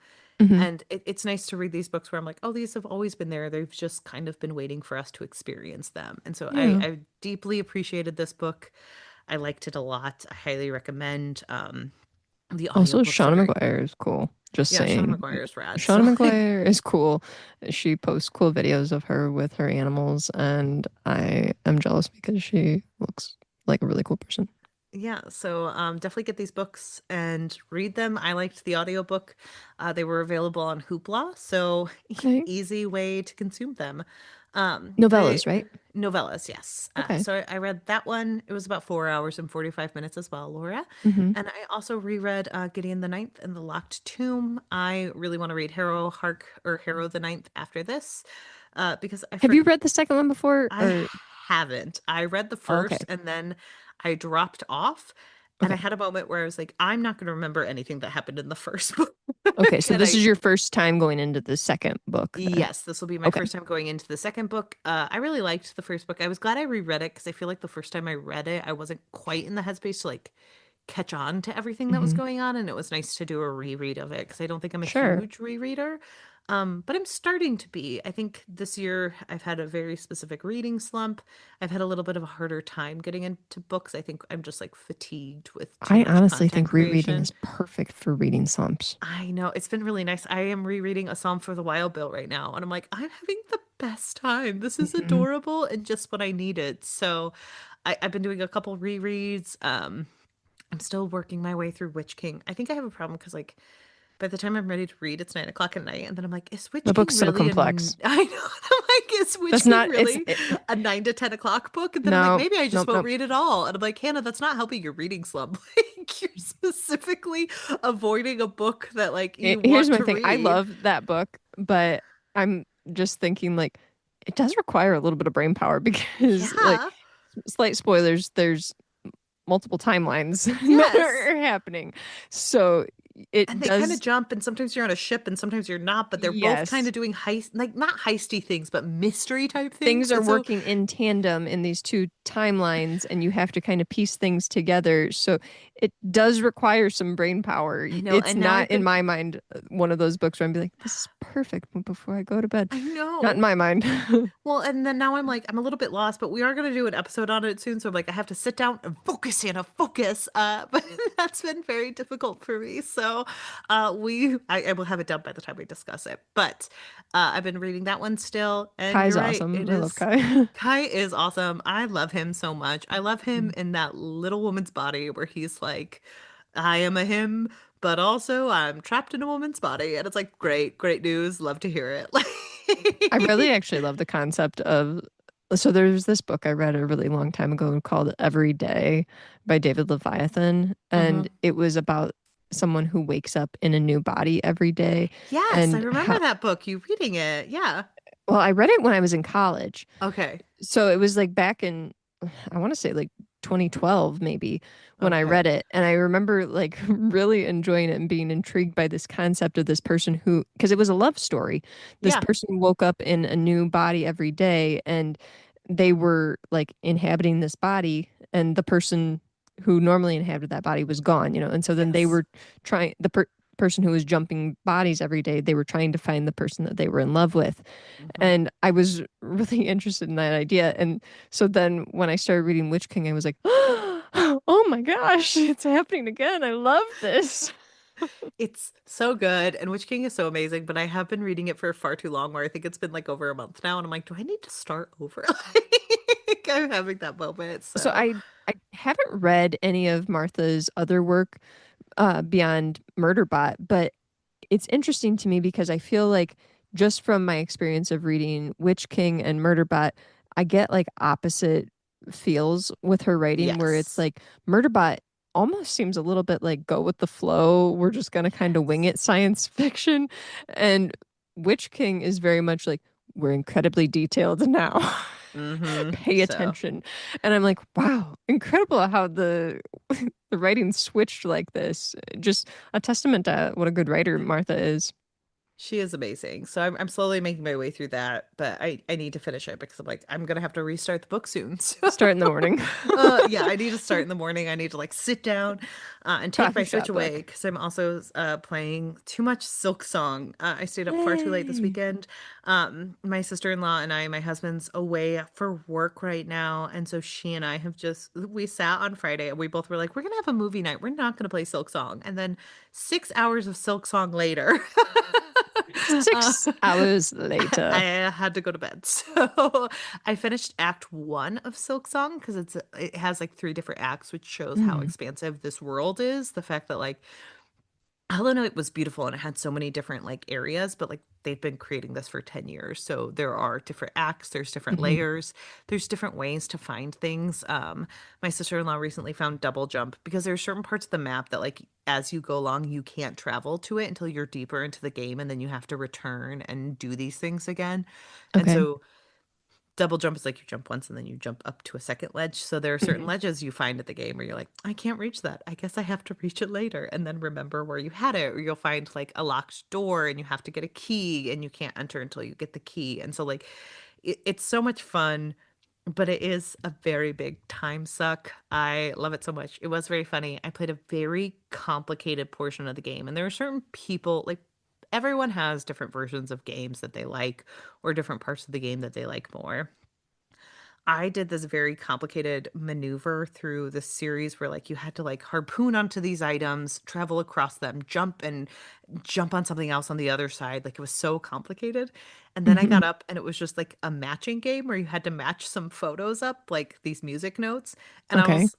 And it's nice to read these books where I'm like, oh, these have always been there. They've just kind of been waiting for us to experience them. And so Yeah. I deeply appreciated this book. I liked it a lot. I highly recommend. The Also, audiobooks are Shauna very, McGuire is cool. Just yeah, Shauna saying. McGuire is rad. So Shauna like, McGuire is cool. She posts cool videos of her with her animals, and I am jealous because she looks like a really cool person. yeah, so definitely get these books and read them. I liked the audiobook. They were available on Hoopla, so Okay. easy way to consume them. The Novellas, right? novellas, yes. Okay. So I read that one. It was about 4 hours and 45 minutes as well, Laura. Hmm. And I also reread Gideon the Ninth and the Locked Tomb. I really want to read Harrow the Ninth after this, because Have you read the second one before? I Or haven't. I read the oh, okay. first and then I dropped off. And I Okay. had a moment where I was like, I'm not going to remember anything that happened in the first book. Okay. So And this I, is your first time going into the second book then. yes, this will be my Okay. first time going into the second book. I really liked the first book. I was glad I reread it because I feel like the first time I read it, I wasn't quite in the headspace to like catch on to everything that was Hmm. going on. And it was nice to do a reread of it because I don't think I'm a Sure. huge rereader. But I'm starting to be. I think this year I've had a very specific reading slump. I've had a little bit of a harder time getting into books. I think I'm just like fatigued with too I much honestly content think rereading creation. is perfect for reading slumps. I know it's been really nice. I am rereading A Psalm for the Wild Bill right now, and I'm like, I'm having the best time. This is Hmm. adorable and just what I needed. So I've been doing a couple rereads. I'm still working my way through Witch King. I think I have a problem because like by the time I'm ready to read, it's 9 o'clock at night, and then I'm like, is Witch The King book's so really complex. I know. I'm like, is Witch That's King not, really a 9 to 10 o'clock book? And then I'm like, no, maybe I just nope, won't nope. read it all. And I'm like, Hannah, that's not helping your reading slump. Like, you're specifically avoiding a book that like you Here's want my to thing. I read. love that book, but I'm just thinking like it does require a little bit of brain power because like Yeah. slight spoilers, there's multiple timelines that Yes. are happening. So it And they kind of does, jump, and sometimes you're on a ship, and sometimes you're not, but they're both kind yes. of doing heist, like not heisty things, but mystery type Things things. are And so working in tandem in these two timelines and you have to kind of piece things together. So it does require some brain power. I know. It's And now not I've in been, my mind one of those books where I'm be like, this is perfect before I go to bed. I Not in know. my mind. Well, and then now I'm like, I'm a little bit lost, but we are going to do an episode on it soon. So I'm like, I have to sit down and focus, Hannah, focus. But that's been very difficult for me. So I will have it done by the time we discuss it. But I've been reading that one still. And Kai's you're right. awesome. It I love is, Kai. Kai is awesome. I love him so much. I love him in that little woman's body where he's like, I am a him, but also I'm trapped in a woman's body. And it's like, great, great news. Love to hear it. I really Like, actually love the concept of. So there's this book I read a really long time ago called Every Day by David Leviathan, and mhm. it was about someone who wakes up in a new body every day, Yes, I and remember how. that book. You reading it. Yeah. Well, I read it when I was in college, Okay. so it was like back in, I want to say like 2012 maybe when I Okay. read it, and I remember like really enjoying it and being intrigued by this concept of this person who, because it was a love story. This Yeah. person woke up in a new body every day, and they were like inhabiting this body, and the person who normally inhabited that body was gone, and so then they Yes. were trying person who was jumping bodies every day, they were trying to find the person that they were in love with. Hmm. And I was really interested in that idea. And so then when I started reading Witch King, I was like, oh my gosh, it's happening again. I love this. It's so good. And Witch King is so amazing, but I have been reading it for far too long where I think it's been like over a month now. And I'm like, do I need to start over? Like, I'm having that moment. So I So. I haven't read any of Martha's other work beyond Murderbot, but it's interesting to me because I feel like just from my experience of reading Witch King and Murderbot, I get like opposite feels with her writing where it's Yes. like Murderbot almost seems a little bit like go with the flow. We're just gonna kind of wing Yes. it science fiction. And Witch King is very much like we're incredibly detailed now. Pay So attention. And I'm like, wow, incredible how the writing switched like this. Just a testament to what a good writer Martha is. she is amazing. So I'm slowly making my way through that, but I need to finish it because I'm like, I'm gonna have to restart the book soon. Start in the morning. Yeah, I need to start in the morning. I need to like sit down and take my Coffee Switch shop away book. because I'm also playing too much Silk Song. I stayed up far too late this Yay. weekend. My sister-in-law and my husband's away for work right now, and so she and I have just we sat on Friday and we both were like, we're gonna have a movie night. We're not gonna play Silk Song, and then 6 hours of Silk Song later. uh, 6 hours I later. had to go to bed. So I finished Act One of Silk Song because it has like three different acts, which shows how Mm, expansive this world is. The fact that like Helena it was beautiful and it had so many different like areas, but like they've been creating this for 10 years. So there are different acts, there's different mhm. layers, there's different ways to find things. My sister-in-law recently found double jump because there's certain parts of the map that like as you go along, you can't travel to it until you're deeper into the game and then you have to return and do these things again. And Okay. so double jump is like you jump once and then you jump up to a second ledge. So there are certain Mhm. ledges you find at the game where you're like, I can't reach that. I guess I have to reach it later and then remember where you had it. Or you'll find like a locked door and you have to get a key and you can't enter until you get the key. And so like it's so much fun, but it is a very big time suck. I love it so much. It was very funny. I played a very complicated portion of the game and there are certain people like everyone has different versions of games that they like or different parts of the game that they like more. I did this very complicated maneuver through the series where like you had to like harpoon onto these items, travel across them, jump and jump on something else on the other side. Like it was so complicated. And then I got Mhm. up and it was just like a matching game where you had to match some photos up, like these music notes. And I Okay. was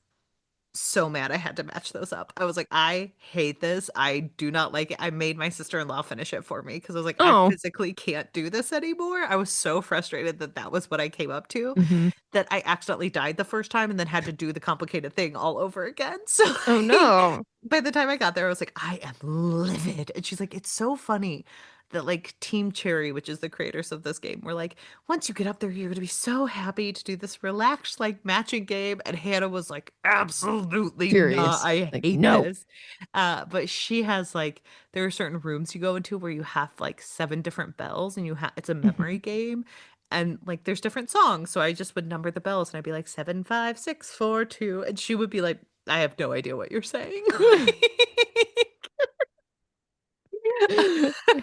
so mad I had to match those up. I was like, I hate this. I do not like it. I made my sister-in-law finish it for me because I was like, I Oh. physically can't do this anymore. I was so frustrated that that was what I came up to Hmm. that I accidentally died the first time and then had to do the complicated thing all over again. So Oh no. by the time I got there, I was like, I am livid. And she's like, it's so funny that like Team Cherry, which is the creators of this game, were like, once you get up there, you're gonna be so happy to do this relaxed like matching game. And Hannah was like, absolutely not. Furious. I Like, hate no. this. But she has like there are certain rooms you go into where you have like seven different bells and you have it's a memory Mhm. game. And like there's different songs. So I just would number the bells and I'd be like 7, 5, 6, 4, 2. And she would be like, I have no idea what you're saying.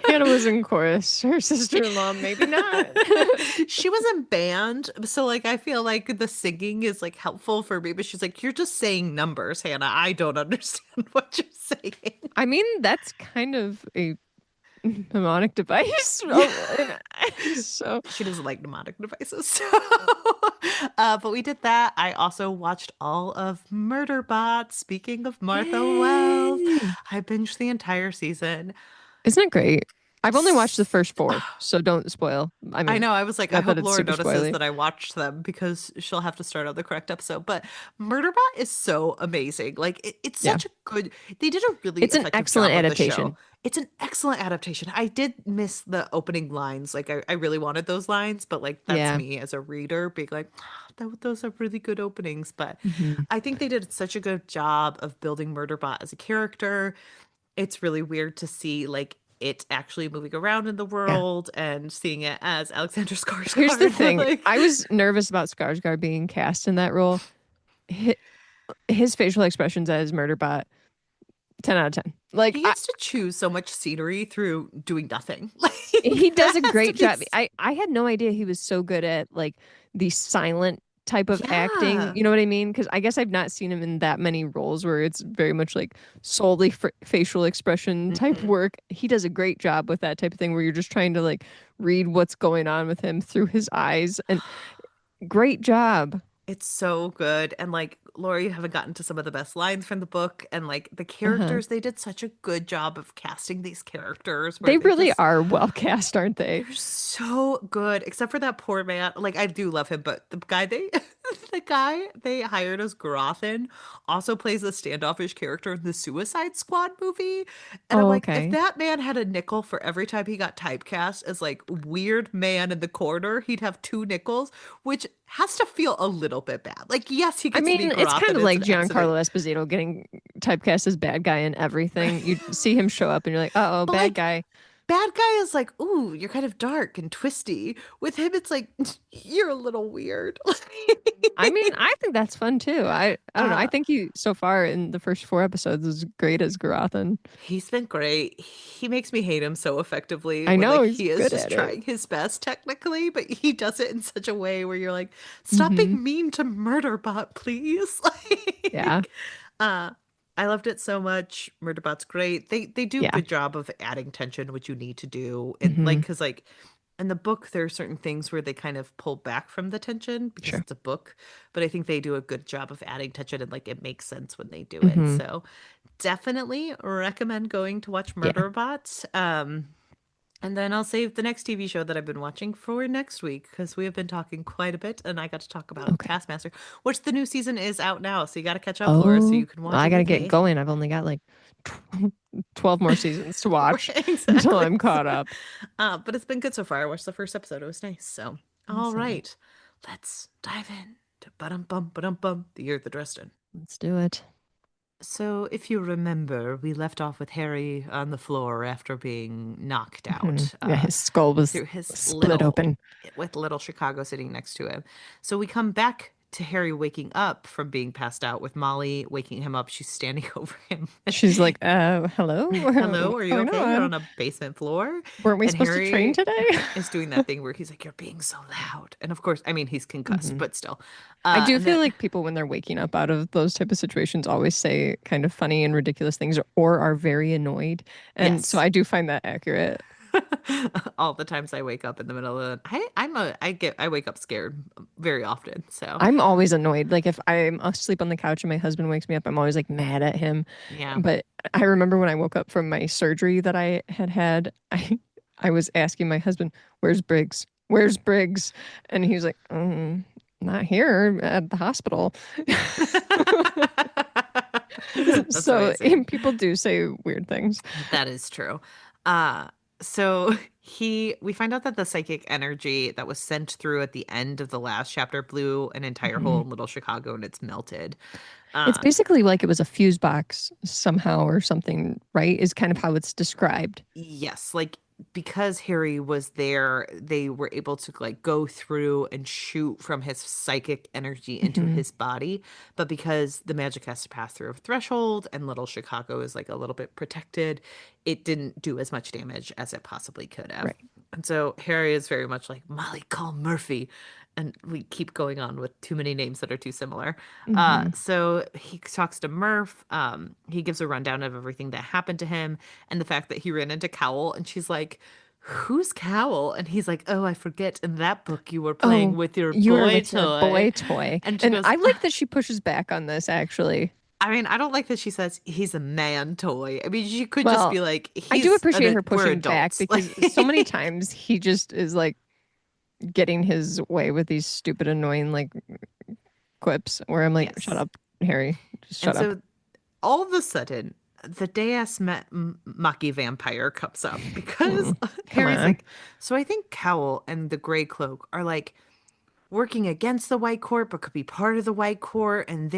Hannah was in chorus. Her sister-in-law, maybe not. She was in band, so like I feel like the singing is like helpful for me, but she's like, you're just saying numbers, Hannah. I don't understand what you're saying. I mean, that's kind of a mnemonic device. Yeah. So, She doesn't like mnemonic devices. So but we did that. I also watched all of Murderbot. Speaking of Martha Wells, yay. I binged the entire season. Isn't it great? I've only watched the S- first four, so don't spoil. I I mean, know. I was like, I not that hope it's Laura super notices spoily. that I watched them because she'll have to start on the correct episode. But Murderbot is so amazing. Like, it's Yeah. such a good, they did a really It's an effective excellent job with the show. adaptation. It's an excellent adaptation. I did miss the opening lines. Like, I really wanted those lines, but like, that's Yeah. me as a reader being like, those are really good openings. But Hmm. I think they did such a good job of building Murderbot as a character. It's really weird to see like it actually moving around in the Yeah. world and seeing it as Alexander Here's the Skarsgård, but thing. like I was nervous about Skarsgård being cast in that role. His, his facial expressions as Murderbot, 10 out of 10. Like, he gets to choose so much scenery through doing nothing. he Like does that a has to great be job. I had no idea he was so good at like the silent type of acting. yeah. You know what I mean? Because I guess I've not seen him in that many roles where it's very much like solely facial expression type Hmm. work. He does a great job with that type of thing where you're just trying to like read what's going on with him through his eyes. And great job. It's so good. And like, Laura, you haven't gotten to some of the best lines from the book. And like the Uh-huh. characters, they did such a good job of casting these characters where They they really just, are well cast, aren't they? they're so good, except for that poor man. Like, I do love him, but the guy they, the guy they hired as Grothin also plays a standoffish character in the Suicide Squad movie. And I'm Oh, like, if okay. that man had a nickel for every time he got typecast as like weird man in the corner, he'd have two nickels, which has to feel a little bit bad. Like, yes, he I gets to mean, be it's kind Grothin. of It's like an accident. Giancarlo Esposito getting typecast as bad guy in everything. You see him show up and you're like, uh-oh, But bad like, guy. bad guy is like, ooh, you're kind of dark and twisty. With him, it's like, you're a little weird. I mean, I think that's fun too. I don't know. I uh, think he so far in the first four episodes is great as Garothan. he's been great. He makes me hate him so effectively I when know like he's he is good just at it. trying his best technically, but he does it in such a way where you're like, stop Hmm. being mean to Murderbot, please. Yeah. Like, uh, I loved it so much. Murderbot's great. They do a Yeah. good job of adding tension, which you need to do, and like Hmm. because like in the book there are certain things where they kind of pull back from the tension because Sure. it's a book, but I think they do a good job of adding tension and like it makes sense when they do it. Hmm. So definitely recommend going to watch Yeah. Murderbot. And then I'll save the next TV show that I've been watching for next week because we have been talking quite a bit, and I got to talk about Okay. Taskmaster, which the new season is out now. So you got to catch up, Laura, so Oh, you can well, watch I it gotta with get me. going. I've only got like 12 more seasons to watch Right, until exactly. I'm caught up. But it's been good so far. I watched the first episode. It was nice. So, all Awesome. right, let's dive in to Bum Bum, the year of the Dresden. Let's do it. So, if you remember, we left off with Harry on the floor after being knocked Hmm. out Yeah, his skull was through his split little, open. with little Chicago sitting next to him. So, we come back to Harry waking up from being passed out with Molly waking him up. She's standing over him. She's like, hello? Hello, What's are you going okay? You're on? on a basement floor. Weren't we And supposed to train Harry today? is doing that thing where he's like, you're being so loud. And of course, I mean, he's concussed, Hmm. but still. I do And feel then, like people, when they're waking up out of those type of situations, always say kind of funny and ridiculous things or are very annoyed. And so yes, I do find that accurate. all the times I wake up in the middle of the I wake up scared very often. So I'm always annoyed. Like if I'm asleep on the couch and my husband wakes me up, I'm always like mad at him. yeah. But I remember when I woke up from my surgery that I had had, I was asking my husband, "Where's Briggs? Where's Briggs?" And he was like, "Not here at the hospital." That's So amazing. people do say weird things. That is true. Uh, so we find out that the psychic energy that was sent through at the end of the last chapter blew an entire hole Mhm. in Little Chicago and it's melted. It's Uh, basically like it was a fuse box somehow or something, right? Is kind of how it's described. yes, like because Harry was there, they were able to like go through and shoot from his psychic energy into Hmm. his body. But because the magic has to pass through a threshold and Little Chicago is like a little bit protected, it didn't do as much damage as it possibly could have. Right. And so Harry is very much like, Molly, call Murphy. And we keep going on with too many names that are too similar. Hmm. So he talks to Murph. He gives a rundown of everything that happened to him and the fact that he ran into Cowell. And she's like, who's Cowell? And he's like, oh, I forget. In that book, you were playing Oh, with your you were boy with your toy. boy toy. And she And goes, I like that she pushes back on this actually. I mean, I don't like that she says he's a man toy. I mean, she could just Well, be like, I do appreciate her we're pushing back adults. because so many times he just is like getting his way with these stupid, annoying like quips where I'm like, shut Yes. up, Harry. Just And shut up. so all of a sudden, the Deus Maki vampire comes up because Mm, come Harry's on. like, so I think Cowell and the Gray Cloak are like working against the White Court, but could be part of the White Court. And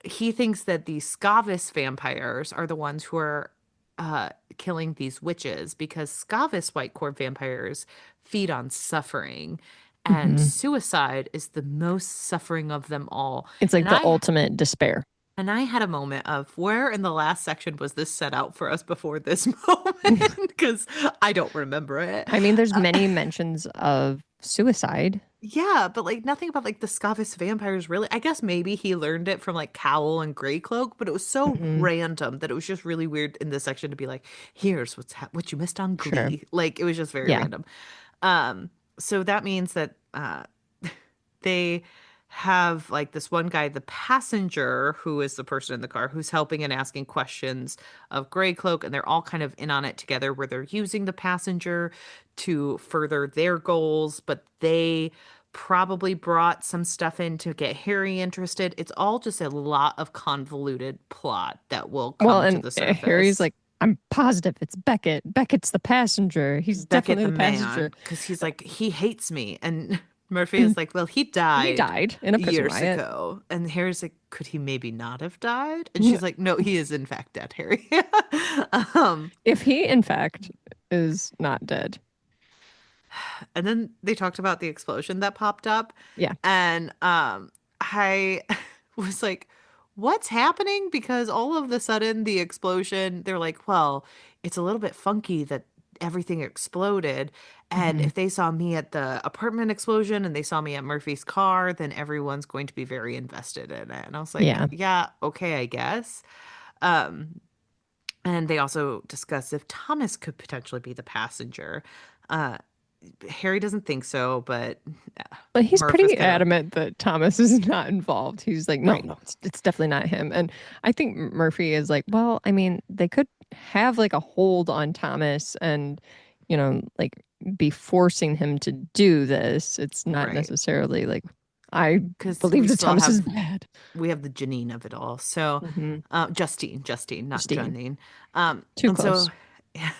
he thinks that these Scavis vampires are the ones who are uh, killing these witches because Scavis White Court vampires feed on suffering. And Hmm. suicide is the most suffering of them all. It's like And the I ultimate despair. and I had a moment of where in the last section was this set out for us before this moment? Because I don't remember it. I mean, there's Uh, many mentions of suicide. yeah, but like nothing about like the Scavis vampires really. I guess maybe he learned it from like Cowl and Greycloak, but it was so Hmm. random that it was just really weird in this section to be like, here's what you missed on Sure. Glee. Like it was just very Yeah. random. Um, so that means that they have like this one guy, the passenger, who is the person in the car who's helping and asking questions of Grey Cloak, and they're all kind of in on it together where they're using the passenger to further their goals, but they probably brought some stuff in to get Harry interested. It's all just a lot of convoluted plot that will Well, come to and the Harry's surface. like, I'm positive it's Beckett. Beckett's the passenger. He's Beckett definitely the the passenger. man, because he's like, he hates me. And Murphy is And like, well, he he died died in a prison years riot. ago. And Harry's like, could he maybe not have died? And she's like, no, he is in fact dead, Harry. um, If he, in fact, is not dead. and then they talked about the explosion that popped up. Yeah. And I was like, what's happening? Because all of the sudden the explosion, they're like, well, it's a little bit funky that everything exploded. And Hmm. if they saw me at the apartment explosion and they saw me at Murphy's car, then everyone's going to be very invested in it. And I was like, Yeah. yeah, okay, I guess. Um, and they also discuss if Thomas could potentially be the passenger. Uh, Harry doesn't think so, but But he's Murph is pretty kind of adamant that Thomas is not involved. He's like, no, right. no, it's definitely not him. And I think Murphy is like, well, I mean, they could have like a hold on Thomas and, like be forcing him to do this. It's not Right. necessarily like, I Because believe we that still Thomas is have bad. the Janine of it all. So Hmm. Justine, not Christine, Janine. too And close.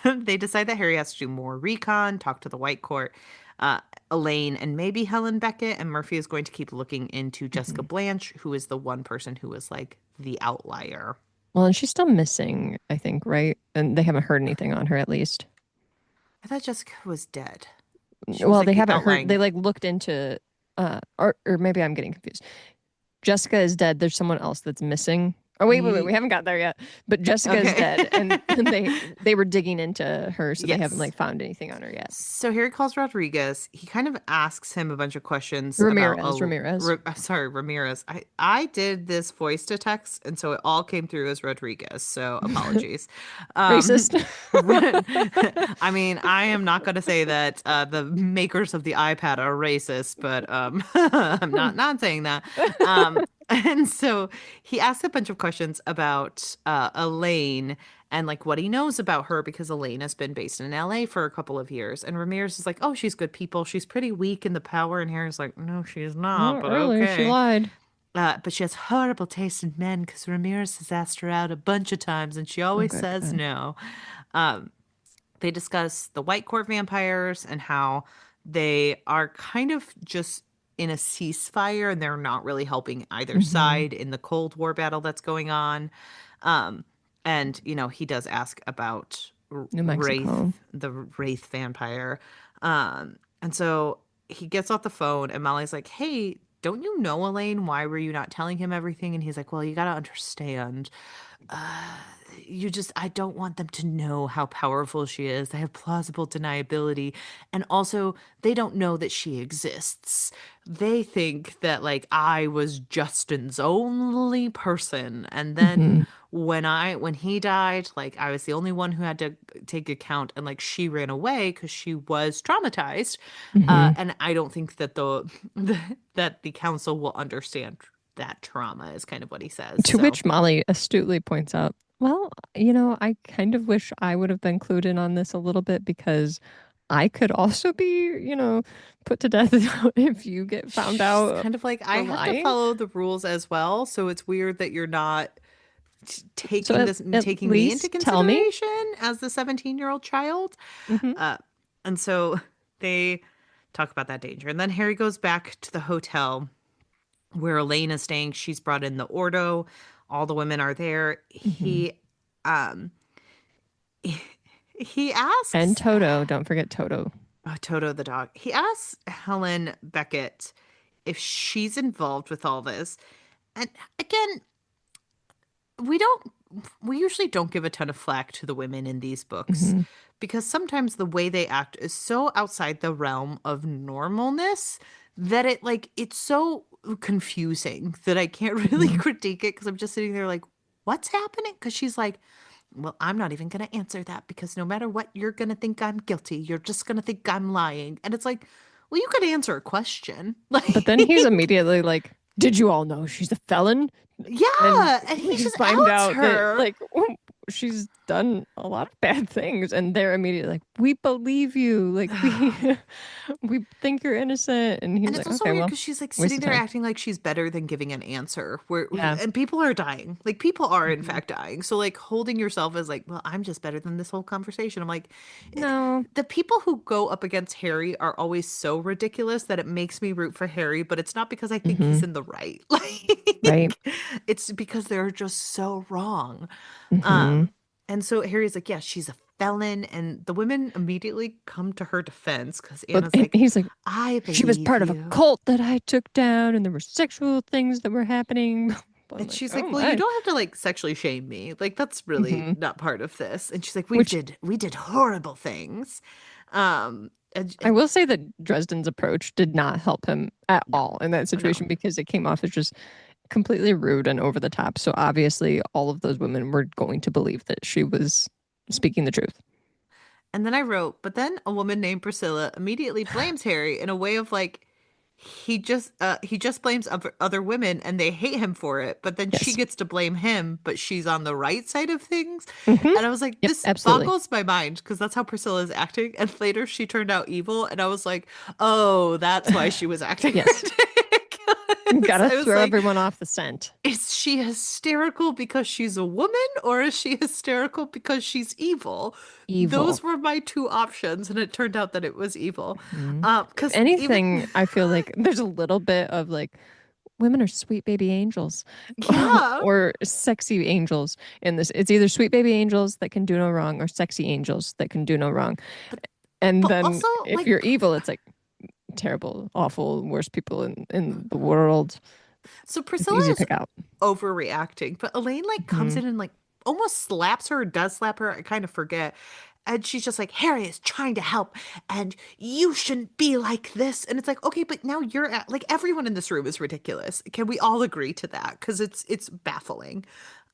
so they decide that Harry has to do more recon, talk to the White Court, uh, Elaine, and maybe Helen Beckett. And Murphy is going to keep looking into Jessica Hmm. Blanche, who is the one person who was like the outlier. Well, and she's still missing, I think, right? And they haven't heard anything on her at least. I thought Jessica was dead. She was Well, like they the haven't heard, they outlying. like looked into, or maybe I'm getting confused. Jessica is dead. There's someone else that's missing. Oh wait, we Ye- haven't got there yet. But Jessica is Okay. dead, and, and they were digging into her, so they haven't Yes. like found anything on her yet. So Harry calls Rodriguez. He kind of asks him a bunch of questions about Ramirez. sorry, Ramirez. I did this voice to text, and so it all came through as Rodriguez. So apologies. Um, Racist. I mean, I am not going to say that the makers of the iPad are racist, but I'm not saying that. And so he asks a bunch of questions about Elaine and like what he knows about her because Elaine has been based in LA for a couple of years. And Ramirez is like, oh, she's good people. She's pretty weak in the power. And Harry's like, no, she's not, Not but really. She okay. lied. But she has horrible taste in men because Ramirez has asked her out a bunch of times and she Oh, always good, says good. no. They discuss the White Court vampires and how they are kind of just in a ceasefire and they're not really helping either Hmm. side in the Cold War battle that's going on. Um, and he does ask about New Mexico. Wraith, the Wraith vampire. And so he gets off the phone, and Molly's like, "Hey, don't you know Elaine? Why were you not telling him everything?" And he's like, "Well, you got to understand I don't want them to know how powerful she is. They have plausible deniability. And also, they don't know that she exists. They think that, like, I was Justin's only person. And then Hmm. when he died, like, I was the only one who had to take account. And, like, she ran away because she was traumatized. Hmm. And I don't think that that the council will understand that trauma is kind of what he says. To So which Molly astutely points out, well, I kind of wish I would have been clued in on this a little bit because I could also be, put to death if you get found she's out kind of like, I for have to lying. follow the rules as well. So it's weird that you're not So at taking me into least tell me. consideration as the 17-year-old child. Hmm. Uh, and so they talk about that danger. And then Harry goes back to the hotel where Elaine is staying. She's brought in the Ordo. All the women are there. Hmm. Um, he And asks Toto, don't forget Toto. Toto the dog. He asks Helen Beckett if she's involved with all this. And again, we don't we usually don't give a ton of flack to the women in these books Hmm. because sometimes the way they act is so outside the realm of normalness that it's so confusing that I can't really Hmm. critique it because I'm just sitting there like, what's happening? Because she's like, well, I'm not even going to answer that because no matter what, you're going to think I'm guilty. You're just going to think I'm lying. And it's like, well, you could answer a question. But then he's Like, immediately like, did you all know she's a felon? And Yeah, and he we just find outs out that her. like she's done a lot of bad things, and they're immediately like, we believe you, like we we think you're innocent. And he's And it's like, also okay, weird well, because she's like waste sitting of there time. acting like she's better than giving an answer. Where Yeah. and people are dying. Like people are in Mhm. fact dying. So like holding yourself as like, well, I'm just better than this whole conversation. I'm like, No. the people who go up against Harry are always so ridiculous that it makes me root for Harry, but it's not because I think he's Hmm. in the right. Right. Like it's because they're just so wrong. Hmm. And so Harry's like, yeah, she's a felon, and the women immediately come to her defense because But Anna's like, he's like, I she was believe part of a you. cult that I took down, and there were sexual things that were happening. I'm And like, she's oh like, "Well, you my. don't have to like sexually shame me. Like that's really Hmm. not part of this." And she's like, Which we did horrible things." I And will say that Dresden's approach did not help him at no, all in that no. situation because it came off as just completely rude and over the top. So obviously, all of those women were going to believe that she was speaking the truth. And then I wrote, but then a woman named Priscilla immediately blames Harry in a way of like he just blames other women and they hate him for it, but then she Yes. gets to blame him, but she's on the right side of things. Hmm. And I was like, Yep. this Absolutely. boggles my mind because that's how Priscilla is acting. And later she turned out evil, and I was like, oh, that's why she was acting Yes. ridiculous. Gotta I was throw like, everyone off the scent. is she hysterical because she's a woman, or is she hysterical because she's evil? Evil. Those were my two options, and it turned out that it was evil. Mhm. If Because even anything, I feel like there's a little bit of like women are sweet baby angels yeah, or sexy angels in this. It's either sweet baby angels that can do no wrong or sexy angels that can do no wrong. but And but then also if like you're evil, it's like terrible, awful, worst people in the world. so It's Priscilla easy to is pick out. overreacting, but Elaine like comes Hmm. in and like almost slaps her, or does slap her. I kind of forget. And she's just like, Harry is trying to help, and you shouldn't be like this. And it's like, okay, but now you're at like everyone in this room is ridiculous. Can we all agree to that? Because it's baffling.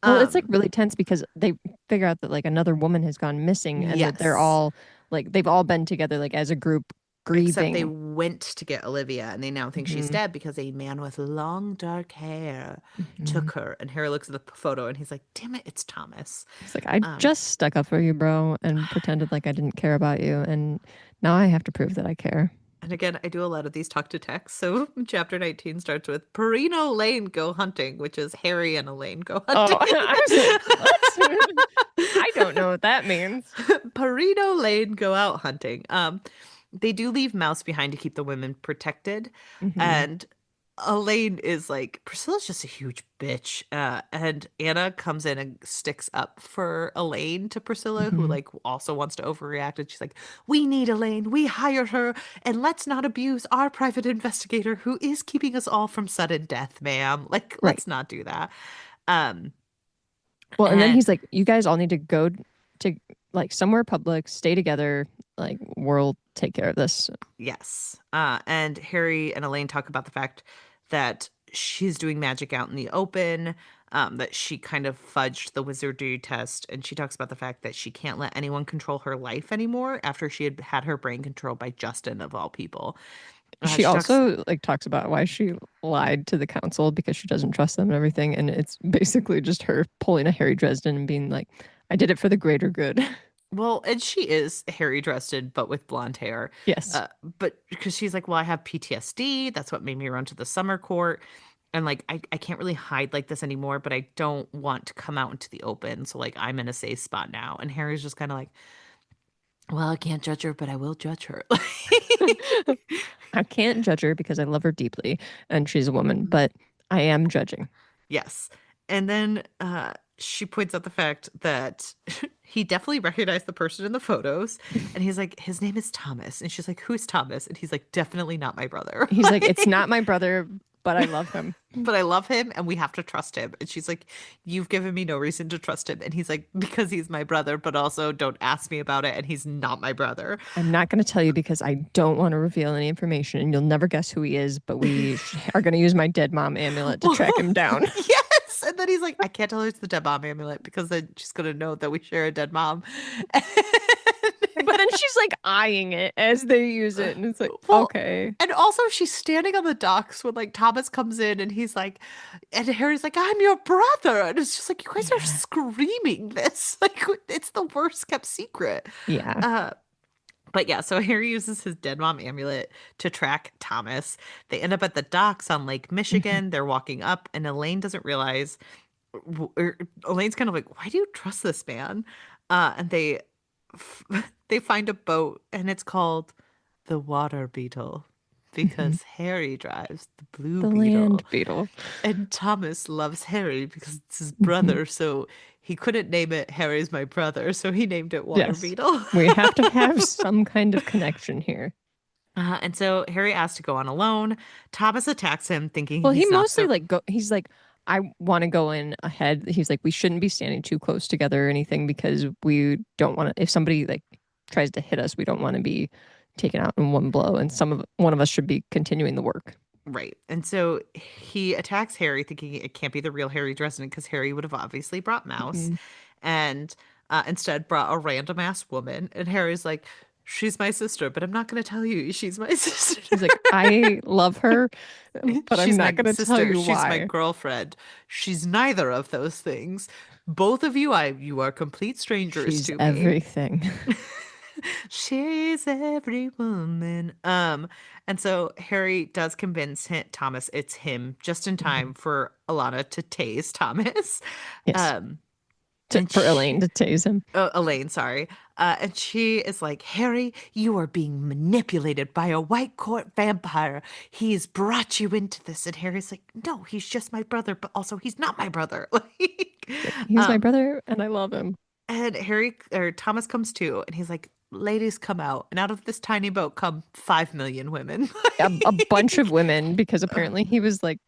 Well, it's like Um, really tense because they figure out that like another woman has gone missing and that they're yes. all like they've all been together like as a group Except they grieving. went to get Olivia and they now think she's Hmm. dead because a man with long dark hair Hmm. took her. And Harry looks at the photo and he's like, damn it, it's Thomas. It's like I Um, just stuck up for you, bro, and pretended like I didn't care about you, and now I have to prove that I care. and again, I do a lot of these talk to text. So chapter 19 starts with Perino Lane go hunting, which is Harry and Elaine go Oh, hunting. I was like, what? I don't know what that means. Perino Lane go out hunting. They do leave Mouse behind to keep the women protected. Hmm. And Elaine is like, Priscilla's just a huge bitch. And Anna comes in and sticks up for Elaine to Priscilla, who Hmm. like also wants to overreact. And she's like, we need Elaine. We hired her. And let's not abuse our private investigator who is keeping us all from sudden death, ma'am. Like, Right. let's not do that. Um, Well, and then and he's like, you guys all need to go to like somewhere public, stay together, like we'll take care of this. yes. And Harry and Elaine talk about the fact that she's doing magic out in the open, that she kind of fudged the wizardry test. And she talks about the fact that she can't let anyone control her life anymore after she had had her brain controlled by Justin, of all people. She She talks, also like talks about why she lied to the council because she doesn't trust them and everything. And it's basically just her pulling a Harry Dresden and being like, I did it for the greater good. well, and she is Harry Dresden, but with blonde hair. Yes. But because she's like, well, I have PTSD. That's what made me run to the summer court. And like, I can't really hide like this anymore, but I don't want to come out into the open. So like, I'm in a safe spot now. And Harry's just kind of like, well, I can't judge her, but I will judge her. I can't judge her because I love her deeply and she's a woman, but I am judging. Yes. And then she points out the fact that he definitely recognized the person in the photos. And he's like, his name is Thomas. And she's like, who's Thomas? And he's like, definitely not my brother. He's like, it's not my brother, but I love him. But I love him and we have to trust him. And she's like, you've given me no reason to trust him. And he's like, because he's my brother, but also don't ask me about it. And he's not my brother. I'm not going to tell you because I don't want to reveal any information and you'll never guess who he is, but we are going to use my dead mom amulet to track him down. Yes. And then he's like, I can't tell her it's the dead mom amulet because then she's going to know that we share a dead mom. But then she's like eyeing it as they use it, and it's like, Well, okay. and also she's standing on the docks when like Thomas comes in and he's like, and Harry's like, I'm your brother. And it's just like, you guys are Yeah. screaming this. Like, it's the worst kept secret. Yeah. Uh, but yeah, so Harry uses his dead mom amulet to track Thomas. They end up at the docks on Lake Mhm. Michigan. They're walking up, and Elaine doesn't realize, or Elaine's kind of like, why do you trust this man? And they find a boat, and it's called the Water Beetle Mhm. because Harry drives the Blue The land Beetle, beetle. and Thomas loves Harry because it's his Mhm. brother. So he couldn't name it Harry's my brother, so he named it Water Yes. Beetle. We have to have some kind of connection here. And so Harry asks to go on alone. Thomas attacks him, thinking Well, he he's not mostly the like he's like, I want to go in ahead. He's like, we shouldn't be standing too close together or anything because we don't want to, if somebody like tries to hit us, we don't want to be taken out in one blow. And one of us should be continuing the work. right. And so he attacks Harry, thinking it can't be the real Harry Dresden because Harry would have obviously brought Mouse, Mhm. and instead brought a random ass woman. And Harry's like, she's my sister, but I'm not going to tell you she's my sister. He's like, I love her, but I'm She's not my going to tell sister. you She's my why. girlfriend. She's neither of those things. Both of you, you are complete strangers She's to me. everything. She's every woman. And so Harry does convince Thomas it's him just in time Mhm. for Alana to tase Thomas. Yes. Um, and For Elaine to tase him. Elaine, sorry. And she is like, Harry, you are being manipulated by a white court vampire. He's brought you into this. And Harry's like, no, he's just my brother, but also he's not my brother. Like, Like, he's my um, brother and I love him. and Harry or Thomas comes too, and he's like, ladies come out. And out of this tiny boat come 5 million women. A bunch of women because apparently he was like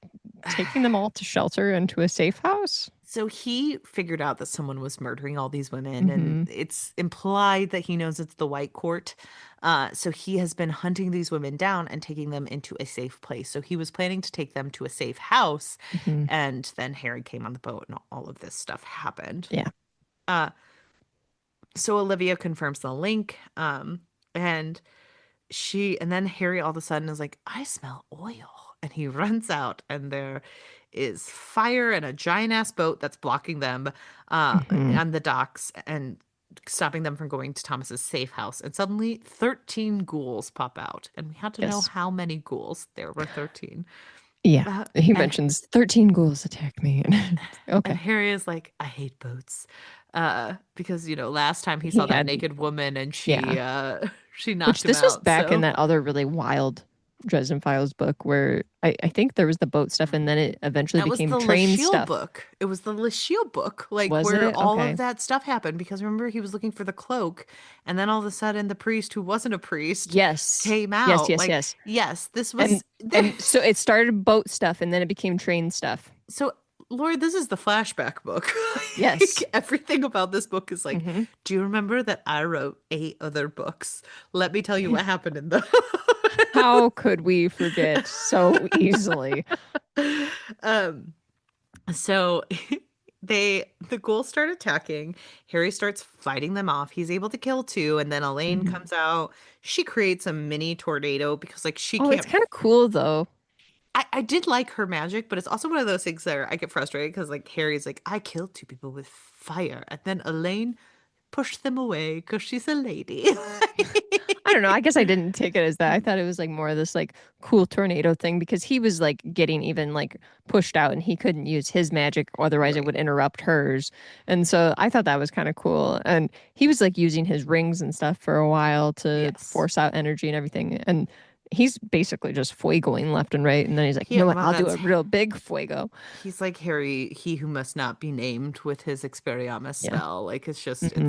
Like, taking them all to shelter and to a safe house. so he figured out that someone was murdering all these women, and Hmm. it's implied that he knows it's the White Court. So he has been hunting these women down and taking them into a safe place. So he was planning to take them to a safe house, Hmm. and then Harry came on the boat, and all of this stuff happened. Yeah. Uh, so Olivia confirms the link, and and then Harry all of a sudden is like, I smell oil. And he runs out, and there is fire and a giant ass boat that's blocking them Hmm. on the docks and stopping them from going to Thomas's safe house. And suddenly 13 ghouls pop out. And we had to know Yes. how many ghouls. There were 13. Yeah. Uh, He and mentions 13 ghouls attack me. and Okay. Harry is like, I hate boats. Because last time he He saw that had, naked woman and yeah. she Which knocked him this was out. back in So that other really wild Dresden Files book where I think there was the boat stuff and then it eventually that was became the train Lachille stuff. book. It was the Lachille book, like Was where it? all of Okay. that stuff happened. Because remember, he was looking for the cloak, and then all of a sudden, the priest who wasn't a priest Yes. came Yes, out. yes, Like, yes. yes, this And was and so it started boat stuff and then it became train stuff. so. Lord, this is the flashback book. Yes. Like, everything about this book is like, Hmm. do you remember that I wrote 8 other books? Let me tell you what happened in those. How could we forget so easily? um, So the ghouls start attacking. Harry starts fighting them off. He's able to kill two, and then Elaine Mhm. comes out. She creates a mini tornado because like she Oh, it's can't. kind of cool though. I did like her magic, but it's also one of those things that I get frustrated because like Harry's like, I killed two people with fire, and then Elaine pushed them away because she's a lady. I don't know. I guess I didn't take it as that. I thought it was like more of this like cool tornado thing because he was like getting even like pushed out and he couldn't use his magic, otherwise it Right. would interrupt hers. And so I thought that was kind of cool. And he was like using his rings and stuff for a while to Yes. force out energy and everything. And he's basically just fuegoing left and right. And then he's like, you know what? Well, I'll do that's a real big fuego. he's like Harry, he who must not be named with his Expelliarmus Yeah. spell. Like it's just Hmm.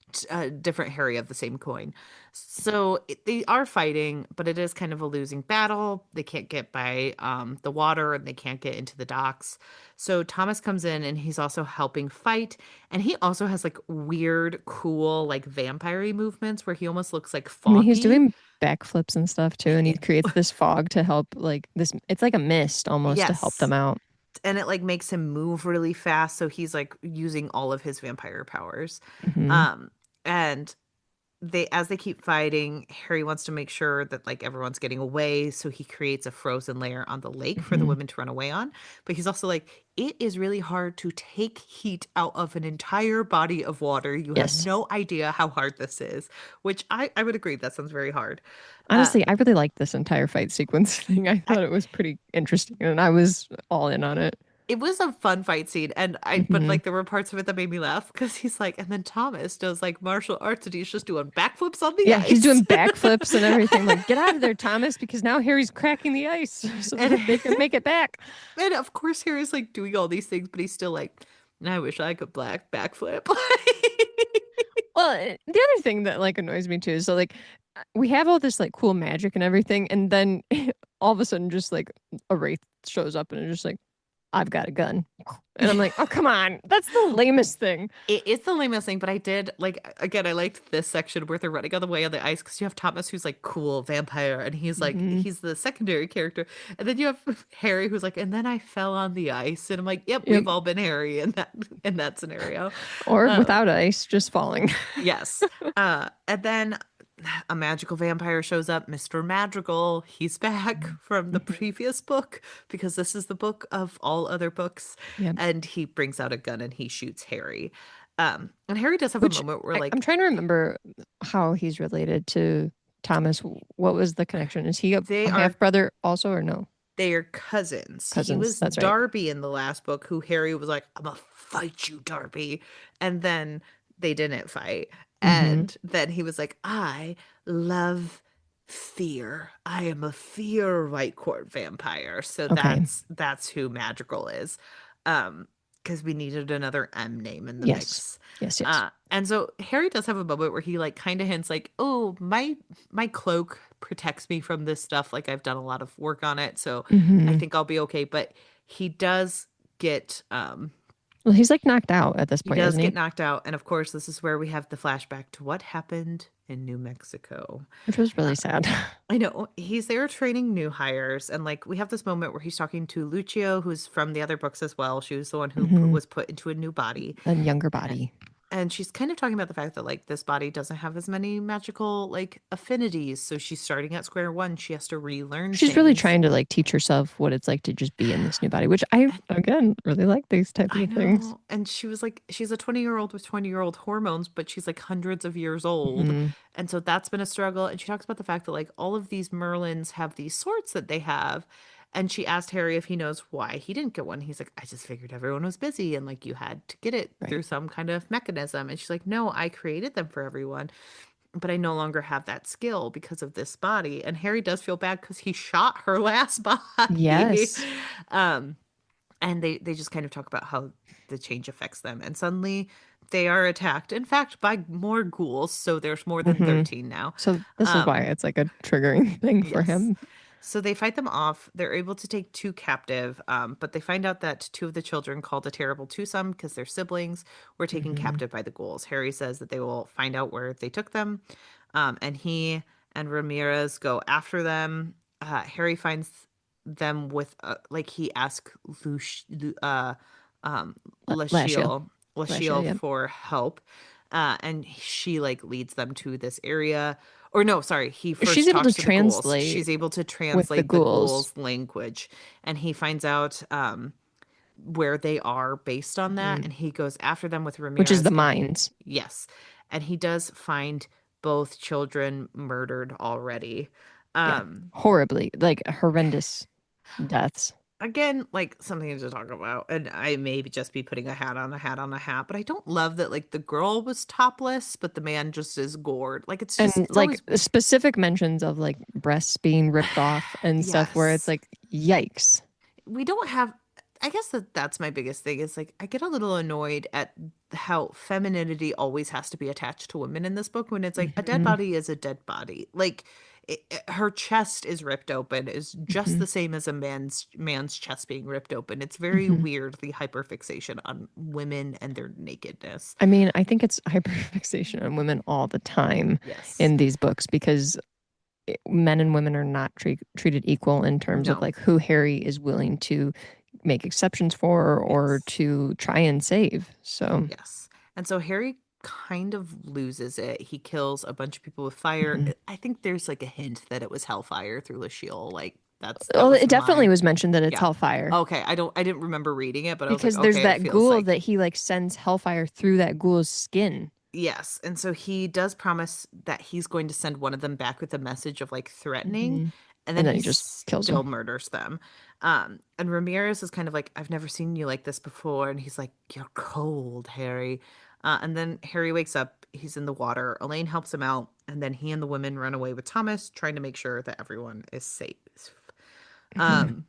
it's a different Harry of the same coin. So they are fighting, but it is kind of a losing battle. They can't get by the water and they can't get into the docks. So Thomas comes in and he's also helping fight. And he also has like weird, cool, like vampire movements where he almost looks like I mean, he's foggy. doing backflips and stuff too, and he creates this fog to help, like this. It's like a mist almost to help Yes. them out. And it like makes him move really fast. So he's like using all of his vampire powers. Hmm. Um, and as they keep fighting, Harry wants to make sure that like everyone's getting away, so he creates a frozen layer on the lake for the Mhm. women to run away on. But he's also like, it is really hard to take heat out of an entire body of water. You have Yes. no idea how hard this is, which I would agree that sounds very hard. Honestly, I Um, really liked this entire fight sequence thing. I I, thought it was pretty interesting and I was all in on it. it was a fun fight scene, and but Hmm. like there were parts of it that made me laugh because he's like, and then Thomas does like martial arts and he's just doing backflips on the Yeah, he's ice. doing backflips and everything. Like, get out of there, Thomas, because now Harry's cracking the ice so And that they can make it back. and of course Harry's like doing all these things, but he's still like, I wish I could black backflip. Well, the other thing that like annoys me too is so like we have all this like cool magic and everything, and then all of a sudden just like a wraith shows up and it's just like, I've got a gun. And I'm like, oh come on. That's the lamest thing. It is the lamest thing, but I did like again. I liked this section where they're running on the way on the ice because you have Thomas, who's like cool vampire, and he's like Hmm. he's the secondary character, and then you have Harry, who's like, and then I fell on the ice, and I'm like, yep, Yep. we've all been Harry in that scenario. Or Um, without ice, just falling. yes, and then a magical vampire shows up, Mr. Madrigal. He's back from the Mhm. previous book because this is the book of all other books. Yep. And he brings out a gun and he shoots Harry. And Harry does have a Which moment where, I'm like, trying to remember how he's related to Thomas. What was the connection? Is he they a are half brother also or no? they are cousins. He Cousins. was That's right. Darby in the last book, who Harry was like, I'm gonna fight you, Darby. And then they didn't fight. Hmm. And then he was like, I love fear. I am a fear white court vampire. So Okay. that's who Madrigal is. Because we needed another M name in the Yes. mix. Yes, yes. And so Harry does have a moment where he like kind of hints like, "Oh, my cloak protects me from this stuff. Like I've done a lot of work on it, so I Hmm. think I'll be okay." But he does get Well, he's like knocked out at this he point, does isn't get he? knocked out, and of course, this is where we have the flashback to what happened in New Mexico. Which was Uh, really sad. I know he's there training new hires, and like we have this moment where he's talking to Lucio, who's from the other books as well. She was the one who Hmm. was put into a new body, A younger body. and she's kind of talking about the fact that like this body doesn't have as many magical like affinities, so she's starting at square one. She has to relearn She's really things. trying to like teach herself what it's like to just be in this new body, which I And again really like these types I of things. know, and she was like, she's a 20-year-old with 20-year-old hormones, but she's like hundreds of years old, Hmm. and so that's been a struggle. And she talks about the fact that like all of these Merlins have these swords that they have. And she asked Harry if he knows why he didn't get one. He's like, I just figured everyone was busy and like you had to get it Right. through some kind of mechanism. And she's like, no, I created them for everyone, but I no longer have that skill because of this body. And Harry does feel bad because he shot her last body. Yes. um, and they just kind of talk about how the change affects them. And suddenly they are attacked, in fact, by more ghouls. So there's more than Hmm. 13 now. So this is why Um, it's like a triggering thing for Yes. him. So they fight them off. They're able to take two captive, but they find out that two of the children, called a terrible twosome because they're siblings, were taken Hmm. captive by the ghouls. Harry says that they will find out where they took them, and he and Ramirez go after them. Harry finds them with, like, he asks um, Lashia. Lashia, Lashiel yep. for help, and she like leads them to this area. Or no, sorry, he She's first able to talks to the ghouls. translate She's able to with the translate the ghouls. ghouls' language, and he finds out where they are based on that, Hmm. and he goes after them with Which is Ramirez. the And mines. yes, and he does find both children murdered already. Yeah. Um, Horribly, like horrendous deaths. Again, like something to talk about, and I may just be putting a hat on a hat on a hat, but I don't love that like the girl was topless, but the man just is gored. Like And it's like always specific mentions of like breasts being ripped off and stuff where it's yes. like, yikes. We don't have, I guess that's my biggest thing is like I get a little annoyed at how femininity always has to be attached to women in this book when it's like a dead Hmm. body is a dead body. Like her chest is ripped open is just Hmm. the same as a man's chest being ripped open. It's very Hmm. weirdly hyperfixation on women and their nakedness. I mean, I think it's hyperfixation on women all the time Yes. in these books because men and women are not treated equal in terms of No. like who Harry is willing to make exceptions for or Yes. to try and save. So, Yes. And so Harry kind of loses it. He kills a bunch of people with fire. Mhm. I think there's like a hint that it was hellfire through Lucille. Like that Well, was it definitely my was mentioned that it's yeah. hellfire Okay, I didn't remember reading it, but I was like, because there's okay, it that feels ghoul like that he like sends hellfire through that ghoul's skin. yes. And so he does promise that he's going to send one of them back with a message of like threatening, Hmm. and then And then he he just kills still him. murders them. And Ramirez is kind of like, I've never seen you like this before. And he's like, you're cold, Harry. And then Harry wakes up, he's in the water. Elaine helps him out, and then he and the women run away with Thomas, trying to make sure that everyone is safe. Um,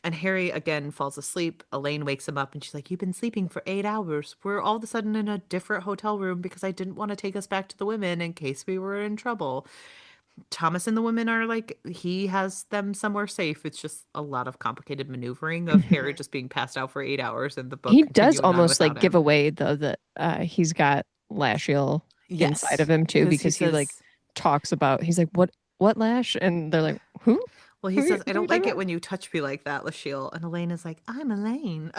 and Harry again falls asleep. Elaine wakes him up and she's like, you've been sleeping for 8 hours. We're all of a sudden in a different hotel room because I didn't want to take us back to the women in case we were in trouble. Thomas and the women are like, he has them somewhere safe. It's just a lot of complicated maneuvering of Harry just being passed out for 8 hours and the book He does continuing on almost without like give him. away though that he's got Lashiel inside Yes, of him too because he because he like says, talks about he's like what Lash and they're like well, he who says, I are you don't talking like it about? when you touch me like that, Lachelle. And Elaine is like, I'm Elaine.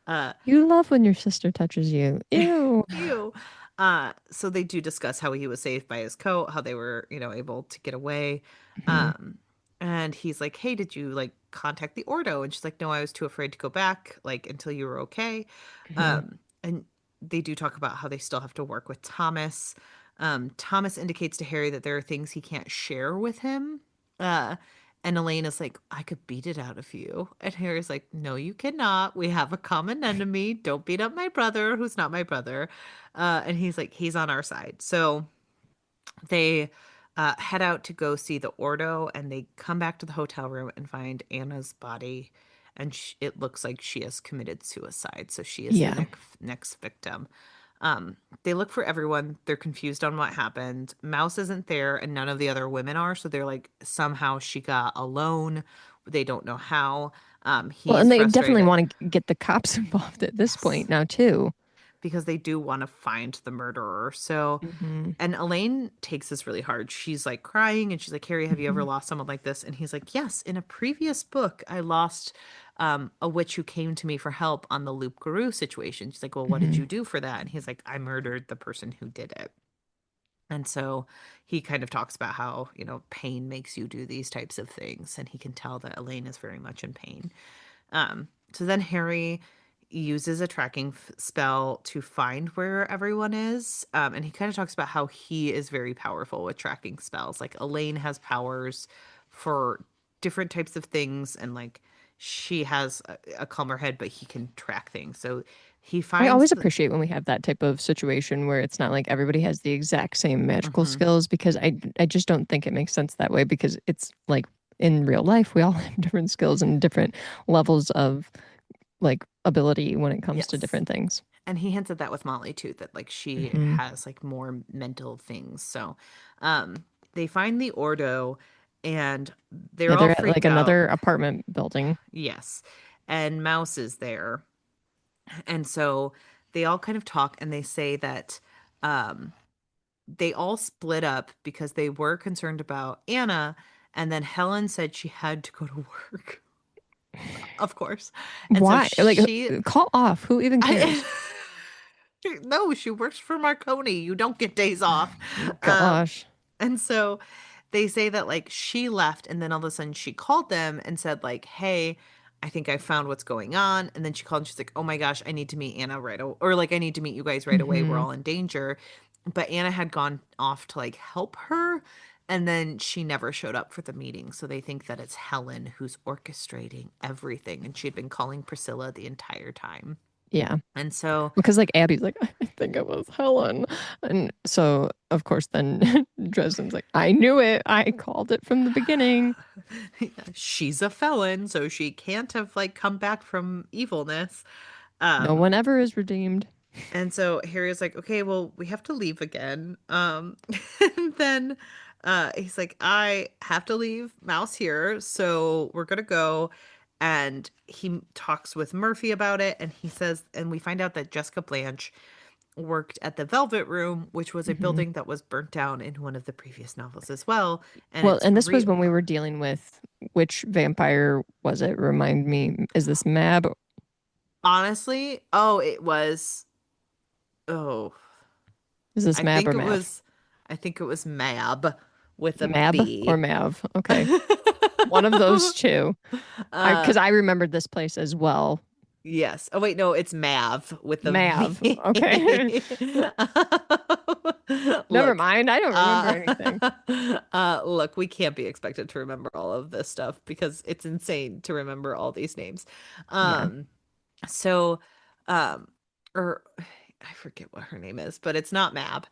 uh, You love when your sister touches you. Ew. Ew. So they do discuss how he was saved by his coat, how they were, able to get away. Hmm. And he's like, hey, did you like contact the Ordo? And she's like, no, I was too afraid to go back, like until you were okay. Hmm. And they do talk about how they still have to work with Thomas. Thomas indicates to Harry that there are things he can't share with him. Uh, and Elaine is like, I could beat it out of you. And Harry's like, no, you cannot. We have a common enemy. Don't beat up my brother, who's not my brother. And he's like, he's on our side. So they head out to go see the Ordo, and they come back to the hotel room and find Anna's body. And it looks like she has committed suicide. So she is the Yeah. next victim. They look for everyone. They're confused on what happened. Mouse isn't there, and none of the other women are. So they're like, somehow she got alone. They don't know how. Well, He's and they definitely frustrated. want to get the cops involved at this Yes, point now too. because they do want to find the murderer. So, Hmm. and Elaine takes this really hard. She's like crying and she's like, Harry, have you ever Hmm. lost someone like this? And he's like, yes, in a previous book, I lost a witch who came to me for help on the Loup Garou situation. She's like, well, what did Hmm. you do for that? And he's like, I murdered the person who did it. And so he kind of talks about how, pain makes you do these types of things. And he can tell that Elaine is very much in pain. So then Harry uses a tracking spell to find where everyone is. And he kind of talks about how he is very powerful with tracking spells. Like Elaine has powers for different types of things, and like she has a calmer head, but he can track things. So he I finds always the. appreciate when we have that type of situation where it's not like everybody has the exact same magical Mhm. skills because I just don't think it makes sense that way because it's like in real life we all have different skills and different levels of like ability when it comes to Yes. different things. And he hints at that with Molly too, that like she Hmm. has like more mental things. So um they find the Ordo, and they're Yeah, all they're at like freaked out. another apartment building. Yes. And Mouse is there. And so they all kind of talk, and they say that um they all split up because they were concerned about Anna, and then Helen said she had to go to work, of course. And so Why? Like, she call off. Who even I cares? no, she works for Marconi. You don't get days off. Um, Gosh. and so they say that like she left, and then all of a sudden she called them and said like, "Hey, I think I found what's going on." And then she called and she's like, "Oh my gosh, I need to meet Anna right away," or like, "I need to meet you guys right away. We're Hmm. all in danger." But Anna had gone off to like help her, and then she never showed up for the meeting. So they think that it's Helen who's orchestrating everything, and she had been calling Priscilla the entire time. Yeah. And so Because like Abby's like, I think it was Helen. And so of course then Dresden's like, I knew it. I called it from the beginning. she's a felon, so she can't have like come back from evilness. No Um, one ever is redeemed. and so Harry's like, okay, well, we have to leave again. And then he's like, I have to leave Mouse here, so we're gonna go. And he talks with Murphy about it, and he says, and we find out that Jessica Blanche worked at the Velvet Room, which was a Hmm. building that was burnt down in one of the previous novels as well. And Well, it's and this was real. when we were dealing with which vampire was it? Remind me. Is this Mab? Honestly, oh, it was. Oh, Is this I Mab or think it Mav? was, I think it was Mab with a Mab or B. Mav? Okay. One of those two. uh, Because I remembered this place as well. yes. Oh wait, no, it's Mav with a Mav. V. Okay. Never Look, mind. I don't remember uh, anything. look, we can't be expected to remember all of this stuff because it's insane to remember all these names. Yeah. Um, so, um, or I forget what her name is, but it's not Mab.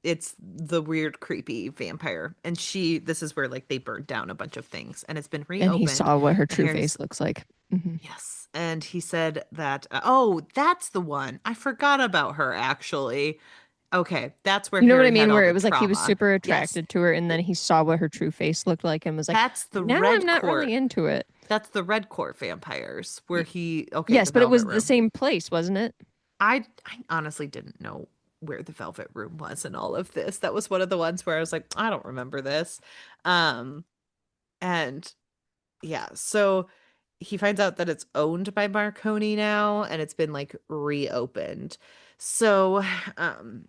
It's the weird, creepy vampire, and this is where like they burned down a bunch of things, and it's been And he reopened. saw what her And true Harry's face looks like. Hmm. Yes. And he said that, oh, that's the one. I forgot about her, actually. Okay. That's where You know what I Harry had mean? all Where it the was like he was trauma. super Yes. attracted to her, and then Th- he saw what her true face looked like and was like, That's the now I'm Red not really Court. into it. That's the Red Court vampires, where Y- okay, yes, the but it Velvet was the Room. same place, wasn't it? I honestly didn't know where the Velvet Room was in all of this. That was one of the ones where I was like, I don't remember this. Um, and yeah, so he finds out that it's owned by Marconi now and it's been like reopened. So, um,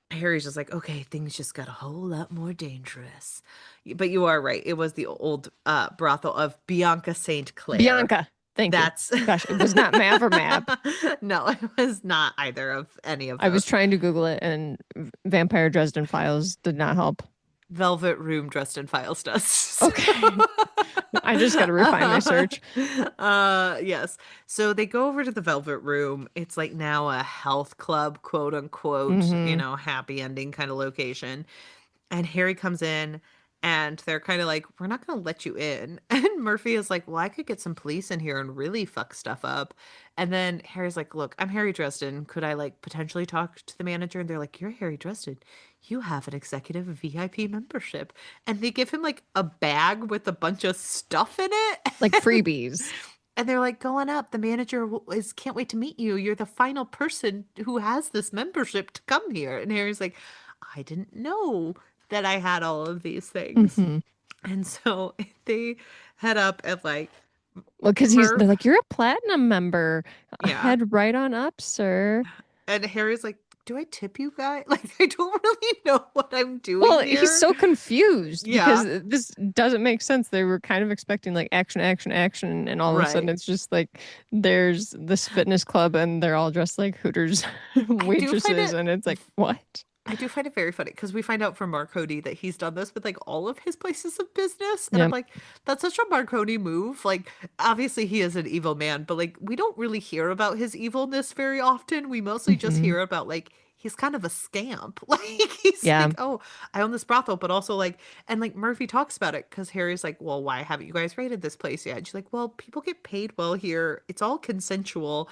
Harry's just like, okay, things just got a whole lot more dangerous. But you are right. It was the old brothel of Bianca St. Clair. Bianca. Thank you. That's Gosh, it was not Mav or Mab. no, it was not either of any of I was those. trying to Google it, and Vampire Dresden Files did not help. Velvet Room Dresden Files does. Okay. I just got to refine my uh, search. yes. So they go over to the Velvet Room. It's like now a health club, quote unquote, Hmm. happy ending kind of location. And Harry comes in and they're kind of like, we're not going to let you in. And Murphy is like, well, I could get some police in here and really fuck stuff up. And then Harry's like, look, I'm Harry Dresden. Could I like potentially talk to the manager? And they're like, you're Harry Dresden. You have an executive VIP membership. And they give him like a bag with a bunch of stuff in it. Like freebies. And they're like, going up. The manager is can't wait to meet you. You're the final person who has this membership to come here. And Harry's like, I didn't know that I had all of these things. Hmm. And so they head up and like Well, because they're Murph, like, you're a platinum member. yeah. Head right on up, sir. And Harry's like, do I tip you guys? Like, I don't really know what I'm doing Well, he's here. so confused because Yeah, this doesn't make sense. They were kind of expecting like action, action, action, and all of a sudden right. it's just like there's this fitness club and they're all dressed like Hooters I do find waitresses, it and it's like, what? I do find it very funny because we find out from Marconi that he's done this with like all of his places of business. And I'm Yep. like, that's such a Marconi move. Like, obviously, he is an evil man, but like, we don't really hear about his evilness very often. We mostly just Hmm. hear about like, he's kind of a scamp. Like, he's Yeah. like, oh, I own this brothel, but also like, and like Murphy talks about it because Harry's like, well, why haven't you guys raided this place yet? And she's like, well, people get paid well here. It's all consensual.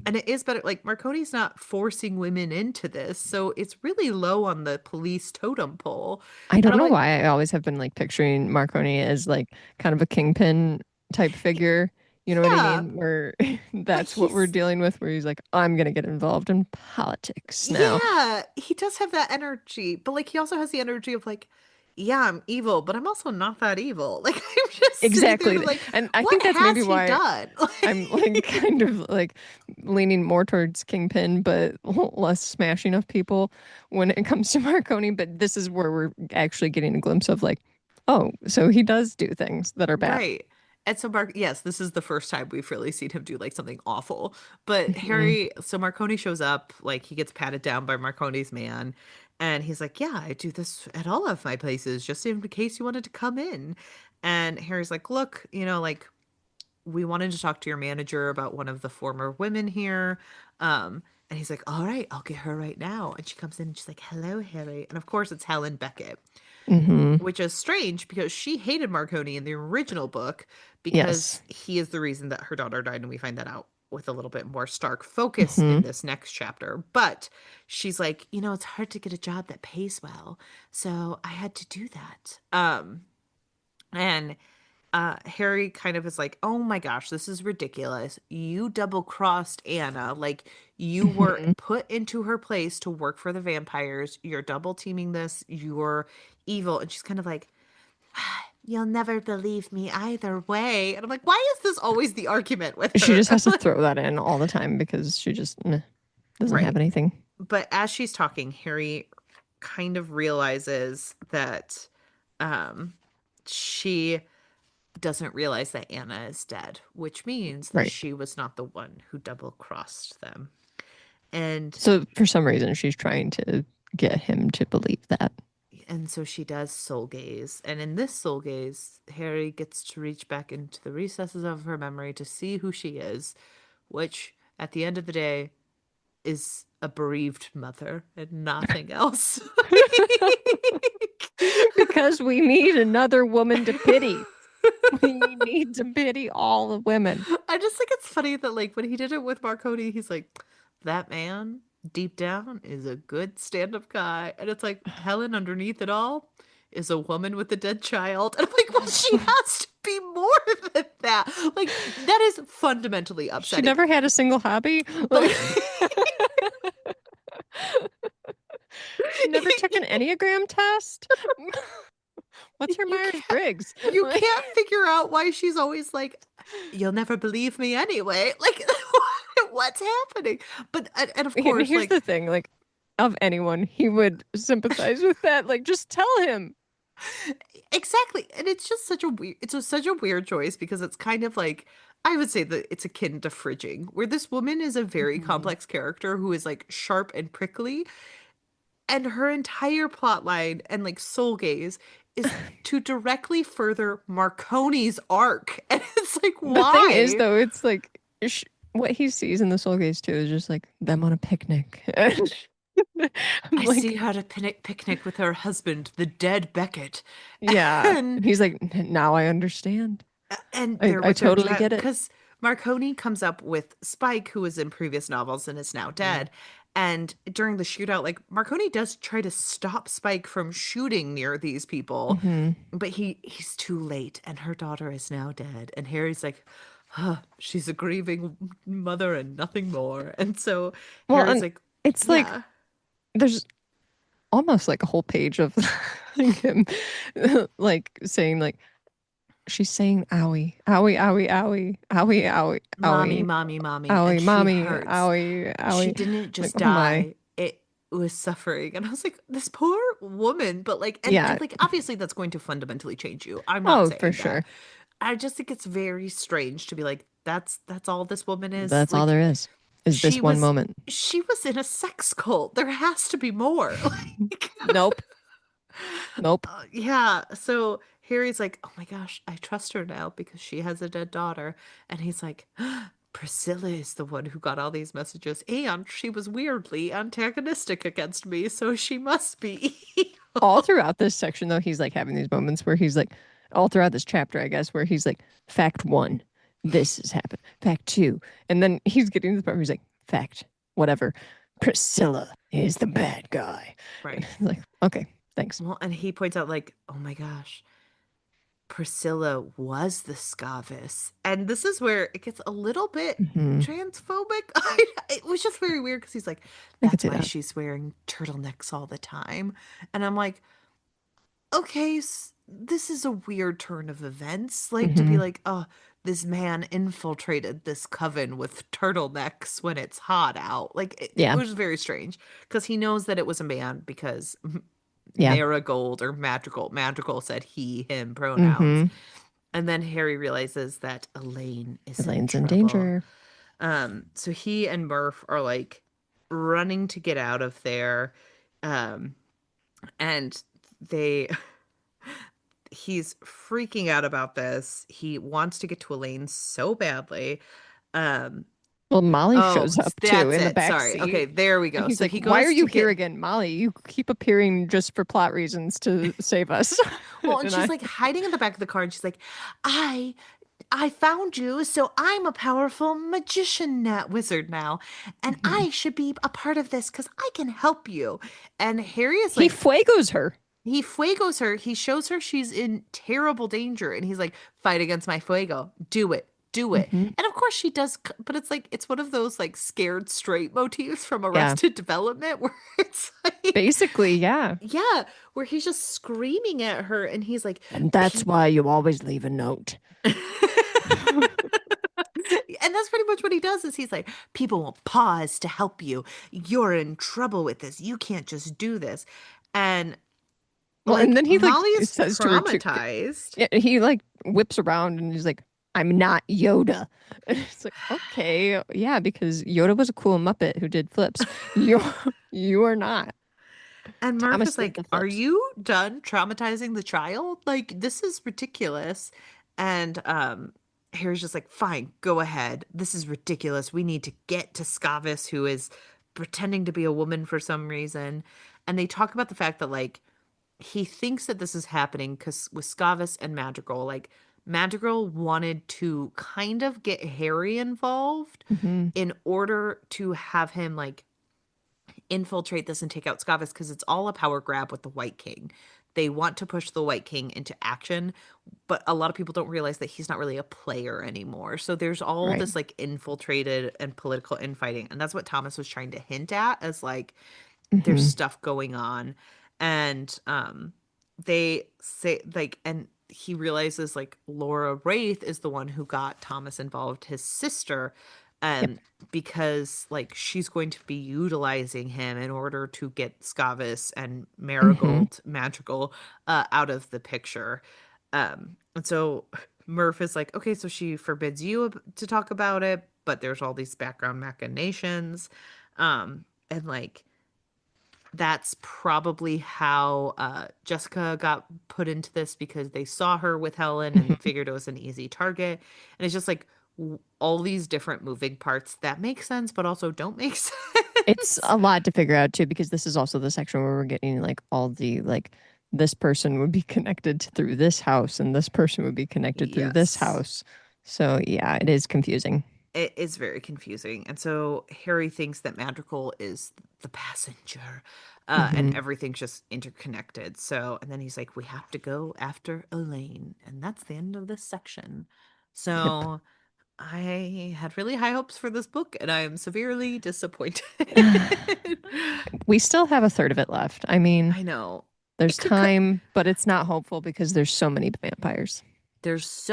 And it is better. Like Marconi's not forcing women into this, so it's really low on the police totem pole. I And don't I'm know like, why I always have been like picturing Marconi as like kind of a kingpin type figure. You know what I yeah, mean? Where but that's what we're he's dealing with, where he's like, I'm gonna get involved in politics now. yeah, he does have that energy, but like he also has the energy of like, yeah, I'm evil, but I'm also not that evil. Like I'm just sitting there Exactly. like, And I what think that's has maybe he why done? I'm like kind of like leaning more towards Kingpin, but less smashing of people when it comes to Marconi. But this is where we're actually getting a glimpse of like, oh, so he does do things that are bad. Right. And so yes, this is the first time we've really seen him do like something awful. But Hmm. So Marconi shows up, like he gets patted down by Marconi's man, and he's like, "Yeah, I do this at all of my places, just in case you wanted to come in." And Harry's like, "Look, like we wanted to talk to your manager about one of the former women here." And he's like, "All right, I'll get her right now." And she comes in and she's like, "Hello, Harry." And of course, it's Helen Beckett, Hmm. which is strange because she hated Marconi in the original book because Yes. he is the reason that her daughter died, and we find that out with a little bit more stark focus Hmm. in this next chapter. But she's like, it's hard to get a job that pays well, so I had to do that. And Harry kind of is like, "Oh my gosh, this is ridiculous. You double crossed Anna. Like, you were Hmm. put into her place to work for the vampires. You're double teaming this. You're evil." And she's kind of like, "You'll never believe me either way." And I'm like, why is this always the argument with She her? just has to throw that in all the time because she just, meh. Doesn't have Right. anything. But as she's talking, Harry kind of realizes that um, she doesn't realize that Anna is dead, which means that Right. she was not the one who double crossed them. And So for some reason, she's trying to get him to believe that. so she does soul gaze. And in this soul gaze, Harry gets to reach back into the recesses of her memory to see who she is, which at the end of the day is a bereaved mother and nothing else. Because we need another woman to pity. We need to pity all the women. I just think it's funny that like when he did it with Marconi, he's like, that man deep down is a good stand-up guy. And it's like Helen underneath it all is a woman with a dead child. And I'm like, well, she has to be more than that. Like that is fundamentally She upsetting. never had a single hobby. But She never took an Enneagram test. What's her Myers-Briggs? You can't figure out why she's always like, you'll never believe me anyway. Like, what's happening? But, and of course, here's like, the thing, like, of anyone, he would sympathize with that. Like, just tell him. exactly. And it's just such a weird, such a weird choice because it's kind of like, I would say that it's akin to fridging, where this woman is a very complex character who is like sharp and prickly, and her entire plot line and like soul gaze is to directly further Marconi's arc. And it's like, The thing is, why? though, it's like what he sees in the Soul Gaze too is just like them on a picnic. I'm I see like, her at a picnic with her husband, the dead Beckett. yeah. And And he's like, now I understand. they're I with their totally jet get it. because Marconi comes up with Spike, who was in previous novels and is now dead. And during the shootout, like Marconi does try to stop Spike from shooting near these people, Hmm. but he's too late, and her daughter is now dead. And Harry's like, huh, she's a grieving mother and nothing more. And so Well, Harry's and like, it's like yeah. there's almost like a whole page of him like saying like she's saying owie, owie, owie, owie, owie, owie, Mommy, owie, mommy, mommy, and owie, she mommy, hurts. owie, She owie. didn't Like, just oh my. die. It was suffering. And I was like, this poor woman, but like Yeah. and like obviously that's going to fundamentally change you. I'm not Oh, for saying that. sure. I just think it's very strange to be like, that's all this woman is. That's all there is She this one was moment. she was in a sex cult. There has to be more. Like Nope. Nope. yeah. So Harry's like, oh my gosh, I trust her now because she has a dead daughter. And he's like, Priscilla is the one who got all these messages, and she was weirdly antagonistic against me, so she must be All evil. throughout this section, though, he's like having these moments where he's like, all throughout this chapter, I guess, where he's like, fact one, this has happened. Fact two. And then he's getting to the part where he's like, fact, whatever. Priscilla is the bad guy. And Right. it's like, okay, thanks. Well, and he points out, like, oh my gosh, Priscilla was the Scavis. And this is where it gets a little bit Hmm. transphobic. It was just very weird because he's like, I could that's see why that. she's wearing turtlenecks all the time. And I'm like, okay, this is a weird turn of events. Like to be Hmm. like, oh, this man infiltrated this coven with turtlenecks when it's hot out. Like it Yeah. was very strange because he knows that it was a man because Yeah. Marigold or Madrigal said he, him pronouns. Hmm. And then Harry realizes that Elaine is in Elaine's in trouble. danger. So he and Murph are like running to get out of there. Um, and they he's freaking out about this. He wants to get to Elaine so badly. Um, Well, Molly oh, shows up too that's in the it. back Sorry. Okay, seat. there we And go. he's So like, he why are goes you to here get again? Molly, you keep appearing just for plot reasons to save us. well, and And she's I, like hiding in the back of the car, and she's like, I I found you, so I'm a powerful magician net wizard now, and I should be a part of this because I can help you. And Harry is he like, fuegos her. he fuegos her. He shows her she's in terrible danger, and he's like, "Fight against my fuego. Do it. Do it." Hmm. And of course she does, but it's like it's one of those like scared straight motifs from Yeah. Arrested Development where it's like, Basically, yeah. yeah, where he's just screaming at her, and he's like, And that's "People." why you always leave a note. And that's pretty much what he does is he's like, people won't pause to help you. You're in trouble with this. You can't just do this. And Well, and like then he like Molly is says to her to traumatized. yeah, he like whips around and he's like, "I'm not Yoda." And it's like, okay, yeah, because Yoda was a cool Muppet who did flips. You you are not. And Murph Thomas is did like, the are flips. you done traumatizing the child? Like, this is ridiculous. And Harry's just like, fine, go ahead. This is ridiculous. We need to get to Scavis, who is pretending to be a woman for some reason. And they talk about the fact that, like, he thinks that this is happening because with Scavis and Madrigal, like, Madrigal wanted to kind of get Harry involved Hmm. in order to have him, like, infiltrate this and take out Scavis because it's all a power grab with the White King. They want to push the White King into action, but a lot of people don't realize that he's not really a player anymore. So there's all Right. this like infiltrated and political infighting. And that's what Thomas was trying to hint at as like there's Hmm. stuff going on. And they say like and he realizes like Laura Wraith is the one who got Thomas involved, his sister, Yep. um, because like she's going to be utilizing him in order to get Scavis and Hmm. Marigold Magical out of the picture. And so Murph is like, okay, so she forbids you to talk about it, but there's all these background machinations. And like that's probably how Jessica got put into this because they saw her with Helen and Hmm. figured it was an easy target. And it's just like all these different moving parts that make sense, but also don't make It's sense. a lot to figure out too, because this is also the section where we're getting like all the like this person would be connected through this house and this person would be connected through this Yes. house. So yeah, it is confusing. It is very confusing. And so Harry thinks that Madrigal is the passenger, and Hmm. everything's just interconnected. So, and then he's like, we have to go after Elaine. And that's the end of this section. Yep. So I had really high hopes for this book, and I am severely disappointed. We still have a third of it left. I mean, I know. there's It could, time, but it's not hopeful because there's so many vampires. there's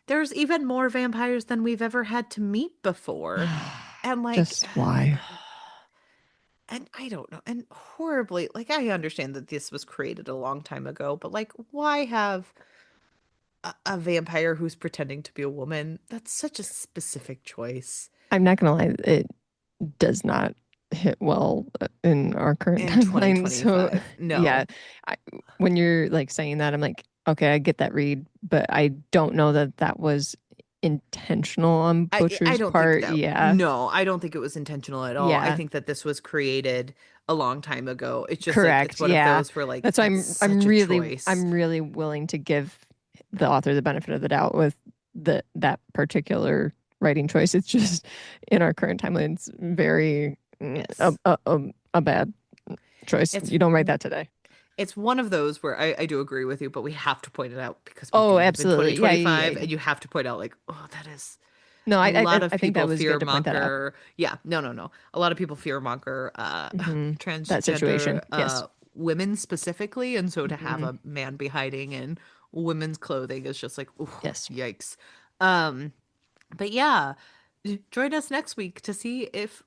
there's even more vampires than we've ever had to meet before. And like, Just why? and I don't know, and horribly, like, I understand that this was created a long time ago, but like, why have a vampire who's pretending to be a woman? That's such a specific choice I'm not gonna lie, it does not hit well in our current in timeline. So 2025. yeah, No, I, when you're like saying that, I'm like, okay, I get that read, but I don't know that that was intentional on I Butcher's don't think part. that, Yeah, no, I don't think it was intentional at all. I yeah, think that this was created a long time ago. It's just like, it's correct. one of Yeah, those where, like, that's why that's such a choice. I'm really willing to give the author the benefit of the doubt with that particular writing choice. It's just in our current timeline, it's very Yes. a bad choice. It's You don't write that today. it's one of those where I do agree with you, but we have to point it out because we Oh, do live in absolutely. Yeah, yeah, 2025, yeah. and you have to point out, like, oh, that is No, a lot I of think that people was fear good to point that out. monger. Yeah, no, no, no. A lot of people fear monger Hmm. That transgender situation. Yes. women specifically, and so to have Hmm. a man be hiding in women's clothing is just like, ooh, Yes. yikes. Um, but yeah, join us next week to see if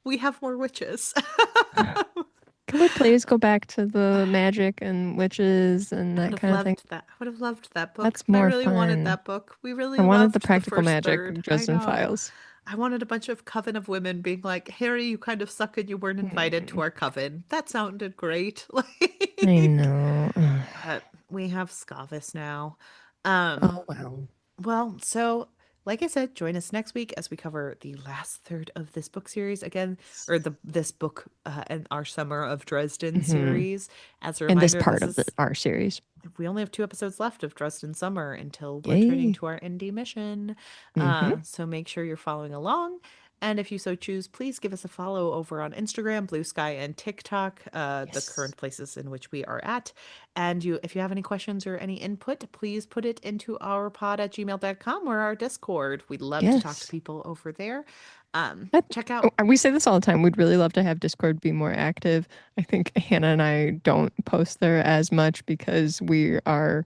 we have more witches. Can we please go back to the magic and witches and I would that have kind of thing? loved that. I would have loved that book. That's I more really wanted fun. that book. We really I wanted the loved the practical first magic third. I Dresden know. Files. I wanted a bunch of coven of women being like, Harry, you kind of suck and you weren't invited Hmm. to our coven. That sounded great. I Like, know. but we have Scavis now. Um, Oh well. well, so like I said, join us next week as we cover the last third of this book series again, or the this book and our Summer of Dresden Hmm. series. As a In this reminder, part this of the is our series. we only have 2 episodes left of Dresden Summer until returning Yay. to our indie mission. Hmm. So make sure you're following along. And if you so choose, please give us a follow over on Instagram, Blue Sky, and TikTok, the Yes. current places in which we are at. And if you have any questions or any input, please put it into our pod at gmail.com or our Discord. We'd love to talk to Yes. people over there. That, Check oh, out, we say this all the time. We'd really love to have Discord be more active. I think Hannah and I don't post there as much because we are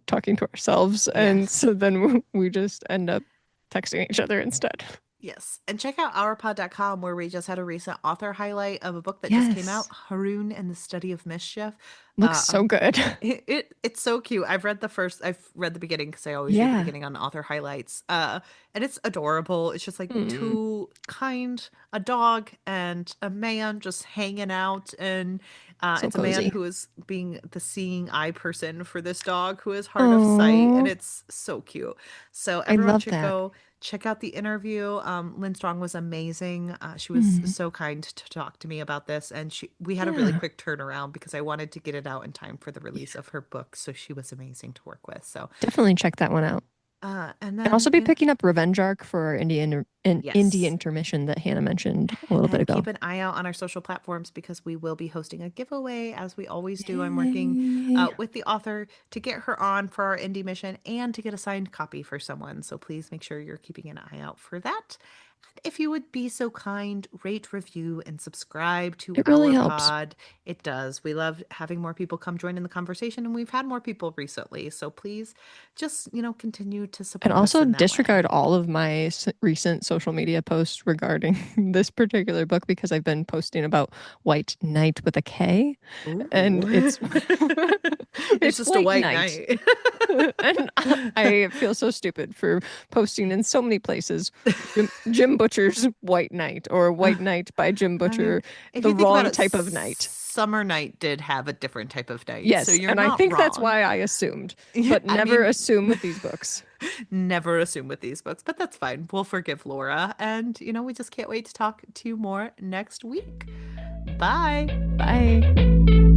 talking to ourselves. And yes. so then we just end up texting each other instead. Yes. And check out ourpod.com where we just had a recent author highlight of a book that just came out, Yes. Haroon and the Study of Mischief. Looks so good. It's so cute. I've read the beginning because I always read the Yeah. beginning on author highlights. And it's adorable. It's just like Hmm. a dog and a man just hanging out, and So it's a man cozy. who is being the seeing eye person for this dog who is hard of sight, and Oh, it's so cute. So I everyone love should that. go check out the interview. Lynn Strong was amazing. She was Hmm. so kind to talk to me about this, and we had a really Yeah. quick turnaround because I wanted to get it out in time for the release of her book. So she was amazing to work with. So, Definitely check that one out. and And then also be picking up Revenge Arc for our indie yes, intermission that Hannah mentioned a little bit and keep ago. an eye out on our social platforms because we will be hosting a giveaway as we always do. I'm working Yay. with the author to get her on for our indie mission and to get a signed copy for someone. So please make sure you're keeping an eye out for that. If you would be so kind, rate, review, and subscribe to It really our helps. pod. It does. We love having more people come join in the conversation, and we've had more people recently. So please just, continue to And support us also in that disregard way. all of my recent social media posts regarding this particular book because I've been posting about White Knight with a K, and Ooh. it's It's it's just a White white Knight. knight. And I feel so stupid for posting in so many places Jim Butcher's White Knight or White Knight by Jim I mean, Butcher, if the you think about wrong it, type of knight. Summer Night did have a different type of night, so Yes, you're and I not think that's wrong. why I assumed, but I never mean, assume with these books. never assume with these books, but that's fine. We'll forgive Laura. And, we just can't wait to talk to you more next week. Bye. Bye.